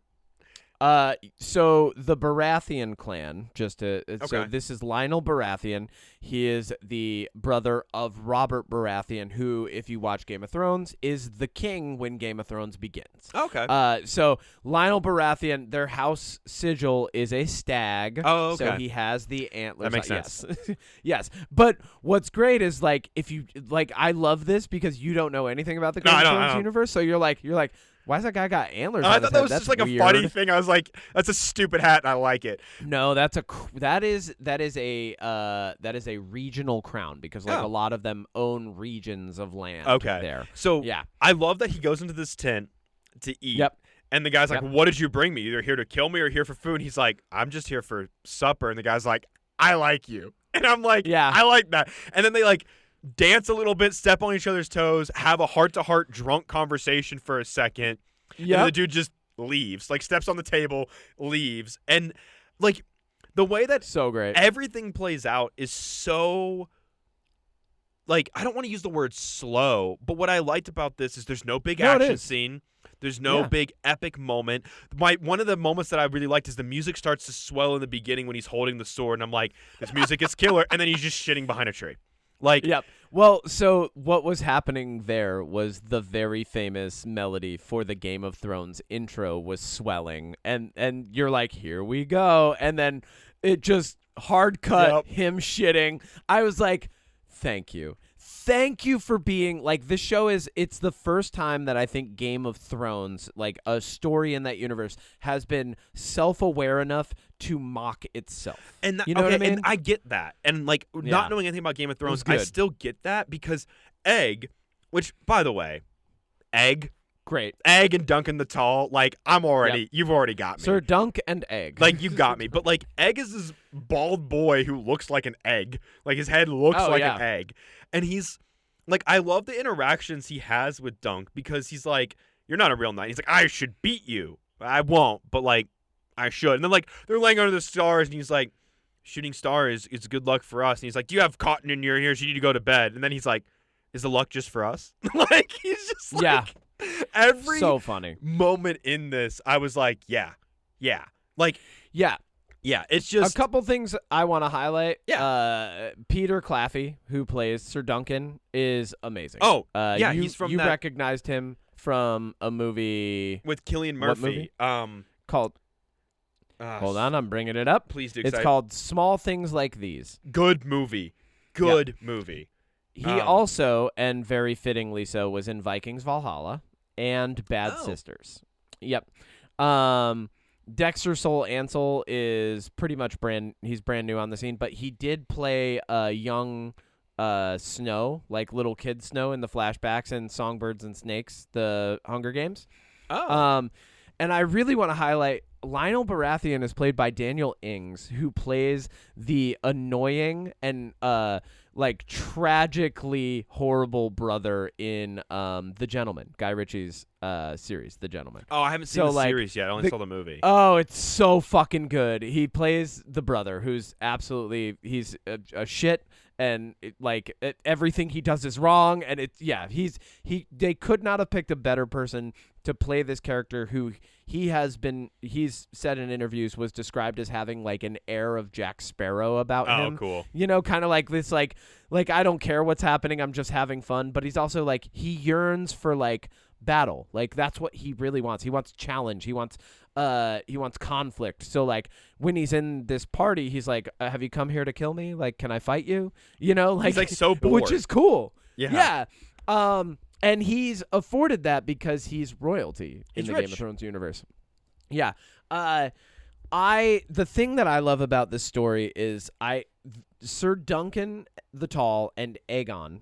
So the Baratheon clan, so this is Lionel Baratheon. He is the brother of Robert Baratheon, who, if you watch Game of Thrones, is the king when Game of Thrones begins. Okay. So Lionel Baratheon, their house sigil is a stag. Oh, okay. So he has the antlers. That makes sense. Yes. Yes. But what's great is like, if you like, I love this because you don't know anything about the Game of Thrones universe. So you're like. Why has that guy got antlers? I thought that was just like weird. a funny thing. I was like, that's a stupid hat, and I like it. No, that is a regional crown because like a lot of them own regions of land. Okay. There. So yeah, I love that he goes into this tent to eat. Yep. And the guy's like, what did you bring me? Either here to kill me or here for food. And he's like, I'm just here for supper. And the guy's like, I like you. And I'm like, yeah, I like that. And then they like dance a little bit, step on each other's toes, have a heart-to-heart drunk conversation for a second. And then the dude just leaves, like steps on the table, leaves. And like the way that so great everything plays out is so, like, I don't want to use the word slow, but what I liked about this is there's no big action scene. There's no big epic moment. One of the moments that I really liked is the music starts to swell in the beginning when he's holding the sword, and I'm like, this music is killer. And then he's just shitting behind a tree. Like, yep. Well, so what was happening there was the very famous melody for the Game of Thrones intro was swelling, and you're like, here we go, and then it just hard cut him shitting. I was like, thank you for being like, this show it's the first time that I think Game of Thrones, like a story in that universe, has been self-aware enough to mock itself. And you know what I mean? And I get that. And like not knowing anything about Game of Thrones, I still get that because Egg, which by the way, great. Egg and Duncan the Tall, like you've already got me. Sir Dunk and Egg. Like you got me. But like Egg is this bald boy who looks like an egg. Like his head looks like an egg. And he's like, I love the interactions he has with Dunk because he's like, you're not a real knight. He's like, I should beat you. I won't, but like I should. And then like they're laying under the stars and he's like, shooting star is good luck for us. And he's like, do you have cotton in your ears? You need to go to bed. And then he's like, is the luck just for us? Like he's just like every so funny moment in this, I was like, like it's just a couple things I want to highlight. Peter Claffey, who plays Sir Duncan, is amazing. He's from you recognized him from a movie with Cillian Murphy, called hold on, I'm bringing it up. Please do. It's called Small Things Like These. Good movie. Movie. He also, and very fittingly so, was in Vikings Valhalla and Bad Sisters. Yep. Dexter Soul Ansel is pretty much he's brand new on the scene, but he did play young Snow, like little kid Snow in the flashbacks in Songbirds and Snakes, the Hunger Games. And I really want to highlight Lionel Baratheon is played by Daniel Ings, who plays the annoying and like tragically horrible brother in The Gentleman, Guy Ritchie's series, The Gentleman. Oh, I haven't seen the series yet. I only saw the movie. Oh, it's so fucking good. He plays the brother who's absolutely he's a shit, and everything he does is wrong, and they could not have picked a better person to play this character who he's said in interviews was described as having like an air of Jack Sparrow about him. Oh, cool. You know, kind of like this like I don't care what's happening, I'm just having fun, but he's also like he yearns for like battle. Like that's what he really wants. He wants challenge. He wants conflict. So like when he's in this party, he's like, have you come here to kill me? Like, can I fight you? You know, like he's like so bored. Which is cool. Yeah. And he's afforded that because he's royalty in the rich. Game of Thrones universe. Yeah. The thing that I love about this story is Sir Duncan the Tall and Aegon,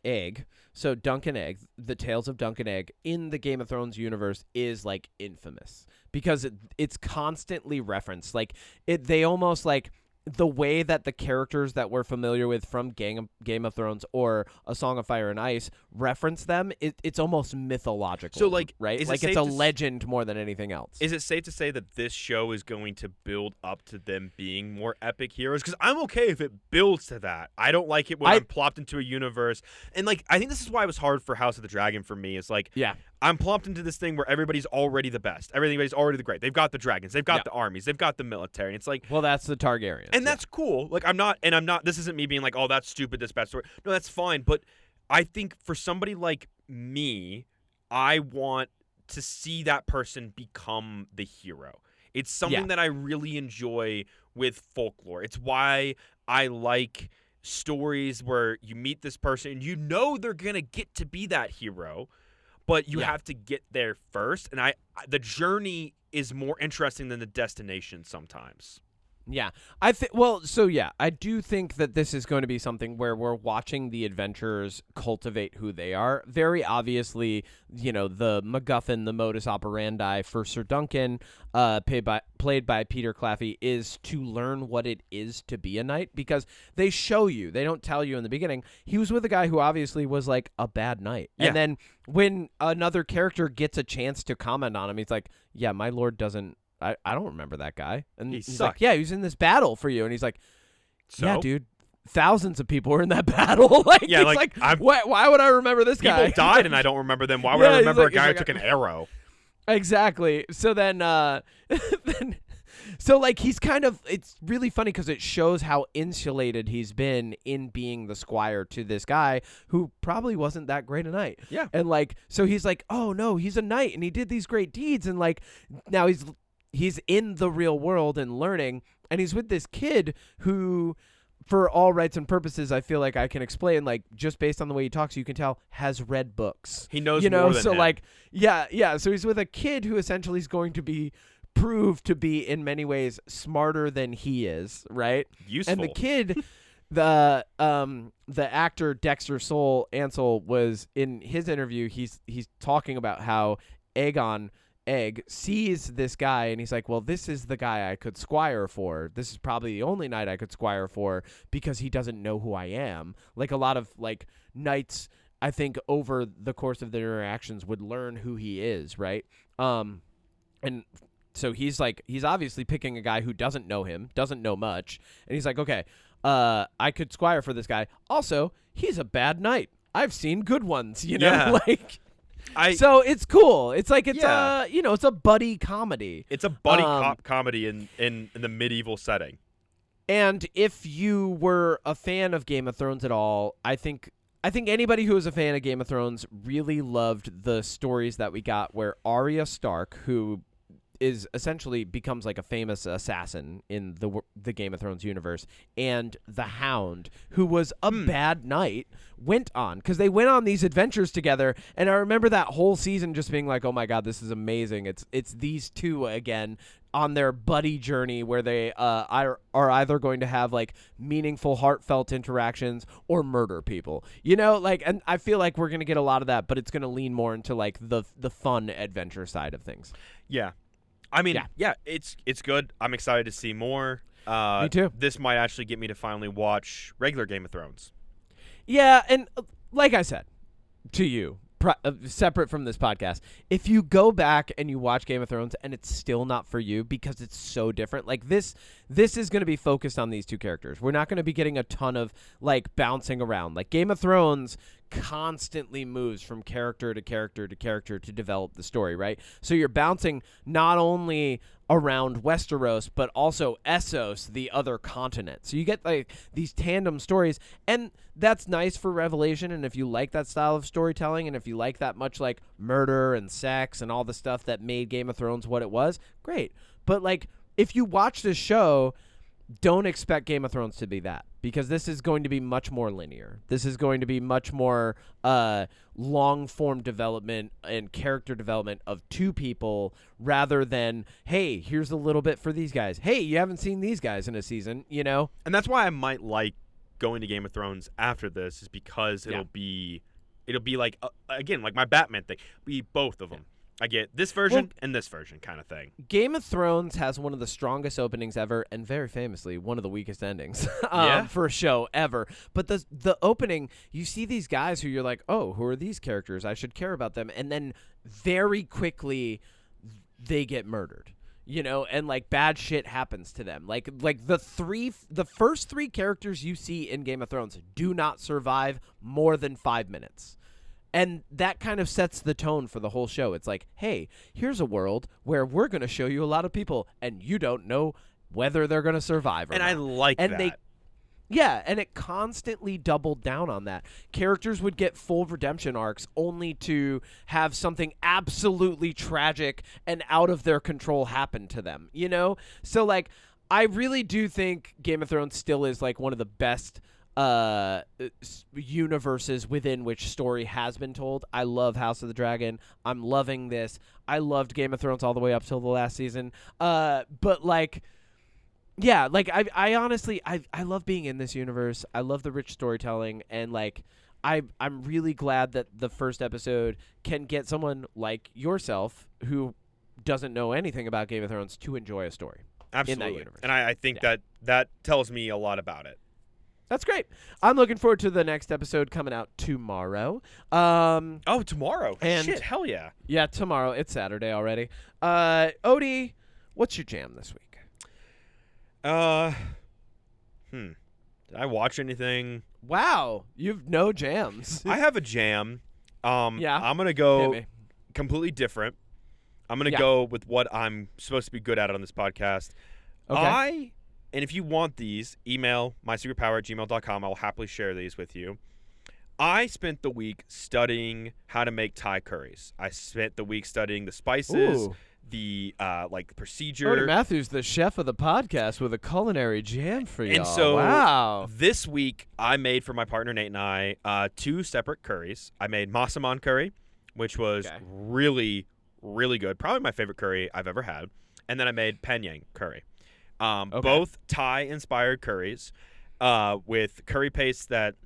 Egg. So Duncan Egg, the Tales of Duncan Egg in the Game of Thrones universe is like infamous because it's constantly referenced. Like they almost like the way that the characters that we're familiar with from Game of Thrones or A Song of Fire and Ice reference them, it's almost mythological. So, like, right? Like it's a legend more than anything else. Is it safe to say that this show is going to build up to them being more epic heroes? Because I'm okay if it builds to that. I don't like it when I'm plopped into a universe. And, like, I think this is why it was hard for House of the Dragon for me. It's like, I'm plopped into this thing where everybody's already the best. Everybody's already the great. They've got the dragons. They've got the armies. They've got the military. And it's like, well, that's the Targaryens. And that's cool. Like, I'm not, this isn't me being like, oh, that's stupid, this bad story. No, that's fine. But I think for somebody like me, I want to see that person become the hero. It's something that I really enjoy with folklore. It's why I like stories where you meet this person and you know they're going to get to be that hero, but you have to get there first. And the journey is more interesting than the destination sometimes. Yeah, I do think that this is going to be something where we're watching the adventurers cultivate who they are. Very obviously, the MacGuffin, the modus operandi for Sir Duncan, played by Peter Claffey, is to learn what it is to be a knight, because they show you, they don't tell you in the beginning. He was with a guy who obviously was like a bad knight. Yeah. And then when another character gets a chance to comment on him, he's like, yeah, my lord doesn't, I don't remember that guy. And he's like, yeah, he was in this battle for you. And he's like, yeah, dude, thousands of people were in that battle. Why would I remember this guy? People died and I don't remember them. Why would I remember a guy who took an arrow? Exactly. So then, he's kind of, it's really funny because it shows how insulated he's been in being the squire to this guy who probably wasn't that great a knight. Yeah. And so he's like, oh no, he's a knight and he did these great deeds. And now he's in the real world and learning, and he's with this kid who, for all rights and purposes, I feel like I can explain, just based on the way he talks, you can tell has read books. He knows more than him. So he's with a kid who essentially is going to be proved to be in many ways smarter than he is, right? Useful. And the kid, the actor Dexter Ansel was in his interview. He's talking about how Aegon Egg sees this guy and he's like, well, this is the guy I could squire for. This is probably the only knight I could squire for because he doesn't know who I am. Like a lot of knights, I think over the course of their interactions would learn who he is, right? And so he's obviously picking a guy who doesn't know him, doesn't know much, and he's like, okay, I could squire for this guy. Also, he's a bad knight. I've seen good ones, So it's cool. It's it's a buddy comedy. It's a buddy cop comedy in the medieval setting. And if you were a fan of Game of Thrones at all, I think anybody who was a fan of Game of Thrones really loved the stories that we got where Arya Stark, who is essentially becomes like a famous assassin in the Game of Thrones universe, and the Hound, who was a bad knight, went on, because they went on these adventures together, and I remember that whole season just being like, oh my god, this is amazing. It's these two again on their buddy journey where they are either going to have meaningful, heartfelt interactions or murder people, and I feel like we're gonna get a lot of that, but it's gonna lean more into the fun adventure side of things. Yeah. I mean, it's good. I'm excited to see more. Me too. This might actually get me to finally watch regular Game of Thrones. Yeah, and like I said to you, separate from this podcast, if you go back and you watch Game of Thrones and it's still not for you because it's so different, this is going to be focused on these two characters. We're not going to be getting a ton of bouncing around. Game of Thrones constantly moves from character to character to character to develop the story, right? So you're bouncing not only around Westeros, but also Essos, the other continent. So you get these tandem stories, and that's nice for Revelation. And if you like that style of storytelling, and if you like that much murder and sex and all the stuff that made Game of Thrones what it was, great. But if you watch this show, don't expect Game of Thrones to be that, because this is going to be much more linear. This is going to be much more long-form development and character development of two people rather than, hey, here's a little bit for these guys. Hey, you haven't seen these guys in a season, you know? And that's why I might like going to Game of Thrones after this, is because it'll be like, again, like my Batman thing. Be both of them. I get this version and this version kind of thing. Game of Thrones has one of the strongest openings ever, and very famously one of the weakest endings for a show ever. But the opening, you see these guys who you're like, oh, who are these characters? I should care about them. And then very quickly they get murdered, you know, and like bad shit happens to them. Like the first three characters you see in Game of Thrones do not survive more than 5 minutes. And that kind of sets the tone for the whole show. It's like, hey, here's a world where we're going to show you a lot of people, and you don't know whether they're going to survive or not. And I like that. And it constantly doubled down on that. Characters would get full redemption arcs only to have something absolutely tragic and out of their control happen to them, you know? So, like, I really do think Game of Thrones still is, like, one of the best universes within which story has been told. I love House of the Dragon. I'm loving this. I loved Game of Thrones all the way up till the last season. But like, yeah, like I honestly I love being in this universe. I love the rich storytelling, and like I'm really glad that the first episode can get someone like yourself who doesn't know anything about Game of Thrones to enjoy a story. Absolutely. In that universe. And I think that tells me a lot about it. That's great. I'm looking forward to the next episode coming out tomorrow. Tomorrow. And shit, hell yeah. Yeah, tomorrow. It's Saturday already. Odie, what's your jam this week? Did I watch anything? Wow, you've no jams. I have a jam. Yeah. I'm going to go completely different. I'm going to go with what I'm supposed to be good at on this podcast. Okay. And if you want these, email mysecretpower@gmail.com. I will happily share these with you. I spent the week studying how to make Thai curries. I spent the week studying the spices, the procedure. Odie Matthews, the chef of the podcast, with a culinary jam for y'all. And so wow. This week, I made for my partner Nate and I 2 separate curries. I made massaman curry, which was really, really good. Probably my favorite curry I've ever had. And then I made Penyang curry. Both Thai-inspired curries with curry paste that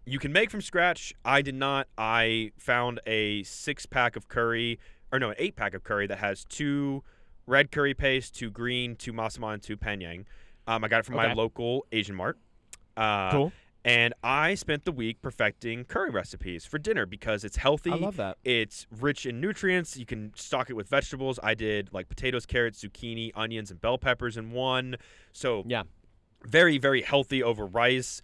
you can make from scratch. I did not. I found a 8-pack of curry that has 2 red curry paste, 2 green, 2 massaman, 2 Penyang. I got it from my local Asian mart. Cool. And I spent the week perfecting curry recipes for dinner because it's healthy. I love that. It's rich in nutrients. You can stock it with vegetables. I did like potatoes, carrots, zucchini, onions, and bell peppers in one. So very, very healthy over rice.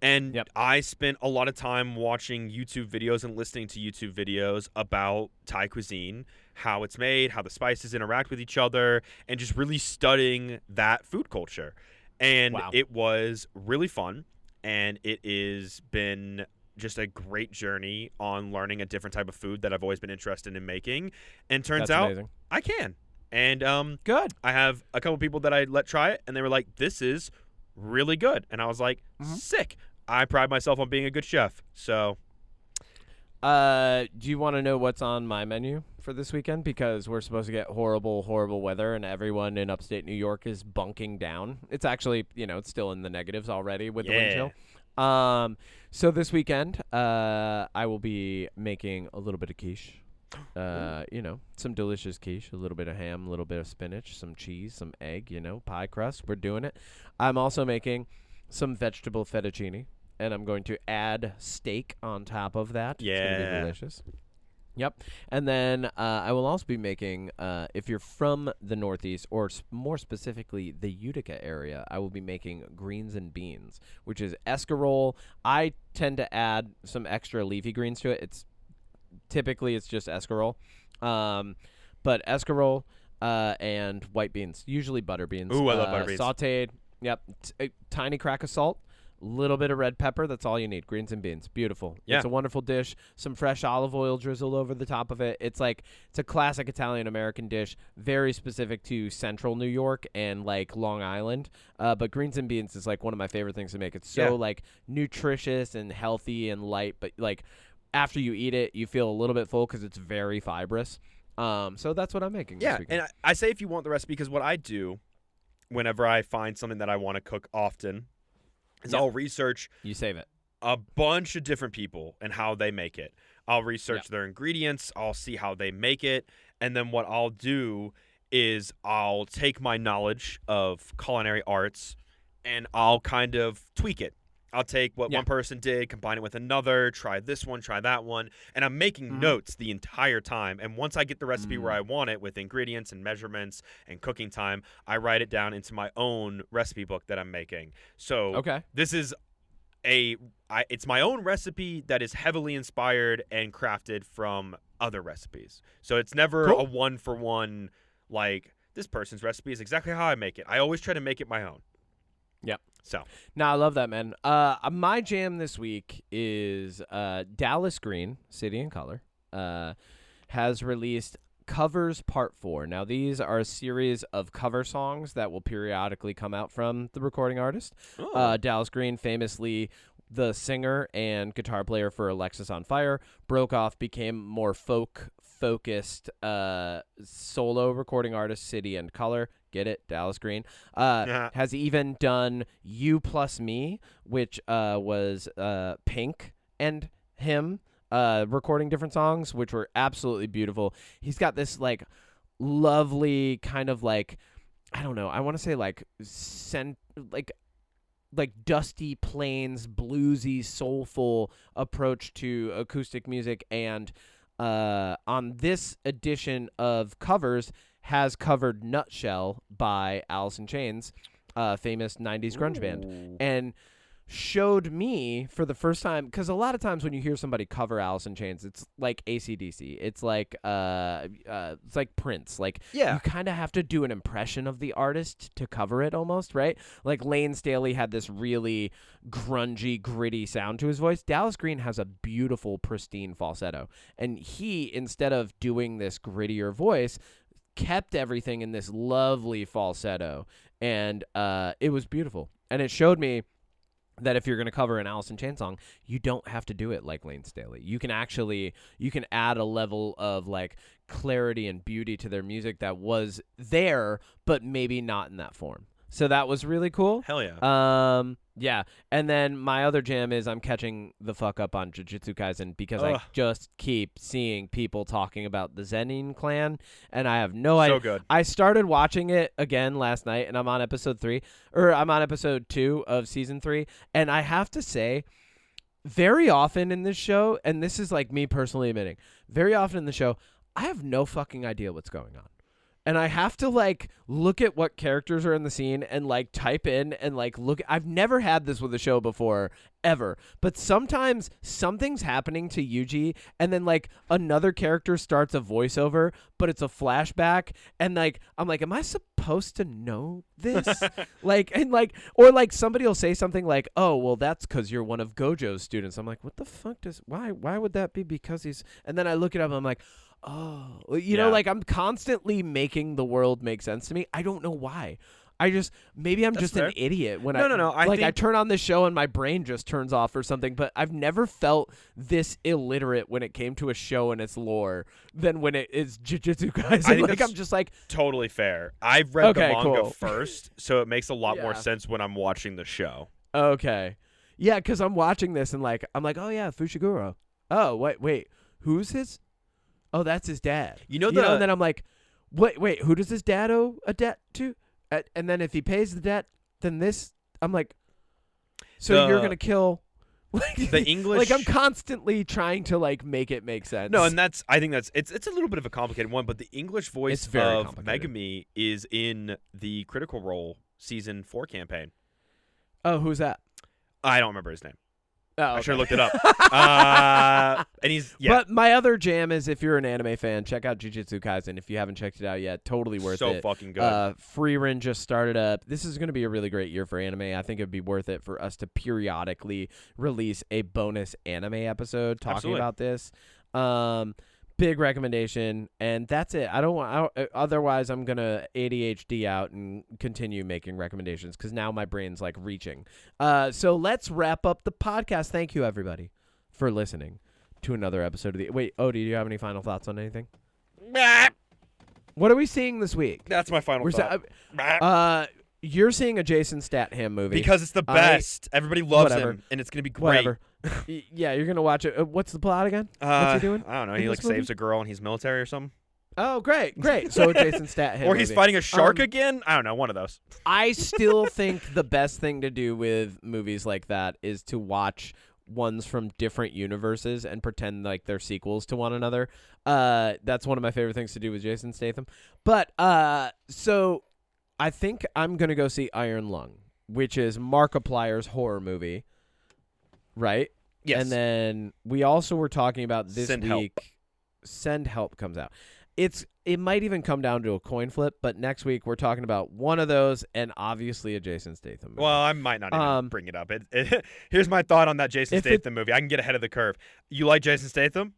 And I spent a lot of time watching YouTube videos and listening to YouTube videos about Thai cuisine, how it's made, how the spices interact with each other, and just really studying that food culture. And it was really fun. And it has been just a great journey on learning a different type of food that I've always been interested in making. And turns out amazing. I can. And good. I have a couple people that I let try it, and they were like, this is really good. And I was like, sick. I pride myself on being a good chef. So do you want to know what's on my menu for this weekend? Because we're supposed to get horrible, horrible weather, and everyone in upstate New York is bunking down. It's actually, it's still in the negatives already with the wind chill. So this weekend, I will be making a little bit of quiche. Some delicious quiche, a little bit of ham, a little bit of spinach, some cheese, some egg, pie crust. We're doing it. I'm also making some vegetable fettuccine. And I'm going to add steak on top of that. Yeah. It's going to be delicious. Yep. And then I will also be making, if you're from the Northeast, or more specifically the Utica area, I will be making greens and beans, which is escarole. I tend to add some extra leafy greens to it. Typically it's just escarole. But escarole and white beans, usually butter beans. Ooh, I love butter beans. Sauteed. Yep. A tiny crack of salt. little bit of red pepper. That's all you need. Greens and beans. Beautiful. Yeah. It's a wonderful dish. Some fresh olive oil drizzled over the top of it. It's a classic Italian-American dish, very specific to central New York and, like, Long Island. But greens and beans is, like, one of my favorite things to make. It's so, like, nutritious and healthy and light. But, like, after you eat it, you feel a little bit full because it's very fibrous. So that's what I'm making this weekend. And I say if you want the recipe, because what I do whenever I find something that I want to cook often is I'll research you save it. A bunch of different people and how they make it. I'll research their ingredients. I'll see how they make it. And then what I'll do is I'll take my knowledge of culinary arts and I'll kind of tweak it. I'll take what one person did, combine it with another, try this one, try that one, and I'm making notes the entire time. And once I get the recipe where I want it with ingredients and measurements and cooking time, I write it down into my own recipe book that I'm making. So this is it's my own recipe that is heavily inspired and crafted from other recipes. So it's never a one-for-one, like, this person's recipe is exactly how I make it. I always try to make it my own. Yep. So. No, I love that, man. My jam this week is Dallas Green, City and Color, has released Covers Part 4. Now, these are a series of cover songs that will periodically come out from the recording artist. Dallas Green, famously the singer and guitar player for Alexis on Fire, broke off, became more folk-focused solo recording artist, City and Color. Get it? Dallas Green. Has even done You Plus Me, which was Pink and him recording different songs, which were absolutely beautiful. He's got this, like, lovely kind of, like, I don't know, I want to say, like, like Dusty Plains, bluesy, soulful approach to acoustic music. And on this edition of covers, has covered Nutshell by Alice in Chains, famous 90s grunge band, and showed me for the first time, because a lot of times when you hear somebody cover Alice in Chains, it's like AC/DC. It's like Prince. Like, you kind of have to do an impression of the artist to cover it almost, right? Like Lane Staley had this really grungy, gritty sound to his voice. Dallas Green has a beautiful, pristine falsetto. And he, instead of doing this grittier voice, kept everything in this lovely falsetto, and it was beautiful. And it showed me that if you're going to cover an Alice in Chains song, you don't have to do it like Lane Staley. You can add a level of, like, clarity and beauty to their music that was there, but maybe not in that form. So that was really cool. Hell yeah. Yeah. And then my other jam is I'm catching the fuck up on Jujutsu Kaisen because I just keep seeing people talking about the Zenin clan, and I have no idea. So good. I started watching it again last night, and I'm on episode 2 of season 3, and I have to say, very often in this show, and this is, like, me personally admitting, very often in the show, I have no fucking idea what's going on. And I have to, like, look at what characters are in the scene and, like, type in and, like, look. I've never had this with a show before, ever. But sometimes something's happening to Yuji, and then, like, another character starts a voiceover, but it's a flashback. And, like, I'm like, am I supposed to know this? Or somebody will say something like, oh, well, that's because you're one of Gojo's students. I'm like, what the fuck why would that be because he's. And then I look it up, and I'm like, oh, you know, like, I'm constantly making the world make sense to me. I don't know why. Maybe I'm just an idiot when I turn on this show and my brain just turns off or something, but I've never felt this illiterate when it came to a show and its lore than when it is Jujutsu Kaisen. I'm just like, totally fair. I've read the manga first, so it makes a lot more sense when I'm watching the show. Okay. Yeah, because I'm watching this and, like, I'm like, oh yeah, Fushiguro. Oh, wait, who's his? Oh, that's his dad. And then I'm like, wait, who does his dad owe a debt to? And then if he pays the debt, then this, I'm like, so you're going to kill. The English. Like, I'm constantly trying to, like, make it make sense. No, and I think it's a little bit of a complicated one, but the English voice of Megumi is in the Critical Role Season 4 campaign. Oh, who's that? I don't remember his name. Oh, okay. I should have looked it up. And he's But my other jam is if you're an anime fan, check out Jujutsu Kaisen. If you haven't checked it out yet, totally worth it. So fucking good. Frieren just started up. This is going to be a really great year for anime. I think it'd be worth it for us to periodically release a bonus anime episode talking about this. Big recommendation, and that's it. Otherwise, I'm gonna ADHD out and continue making recommendations because now my brain's like reaching. So let's wrap up the podcast. Thank you, everybody, for listening to another episode of the. Wait, Odie, do you have any final thoughts on anything? What are we seeing this week? That's my final thought. You're seeing a Jason Statham movie because it's the best. Everybody loves him, and it's gonna be great. Whatever. Yeah, you're gonna watch it. What's the plot again? What's he doing? I don't know. He like saves a girl, and he's military or something. Oh, great. So Jason Statham. Or he's fighting a shark again. I don't know. One of those. I still think the best thing to do with movies like that is to watch ones from different universes and pretend like they're sequels to one another. That's one of my favorite things to do with Jason Statham. But so I think I'm gonna go see Iron Lung, which is Markiplier's horror movie. Right? Yes. And then we also were talking about this Send week. Help. Send Help comes out. It might even come down to a coin flip, but next week we're talking about one of those and obviously a Jason Statham movie. Well, I might not even bring it up. Here's my thought on that Jason Statham movie. I can get ahead of the curve. You like Jason Statham?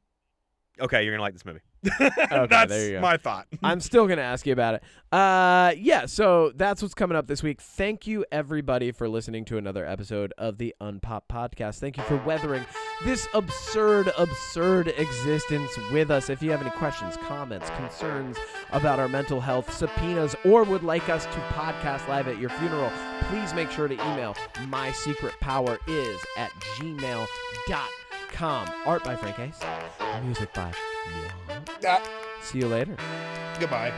Okay, you're going to like this movie. Okay, that's there you go. my thought. I'm still going to ask you about it. Yeah, so that's what's coming up this week. Thank you, everybody, for listening to another episode of the UnPop Podcast. Thank you for weathering this absurd existence with us. If you have any questions, comments, concerns about our mental health, subpoenas, or would like us to podcast live at your funeral, please make sure to email mysecretpoweris@gmail.com. Art by FrankAce. Music by Momoa. See you later. Goodbye.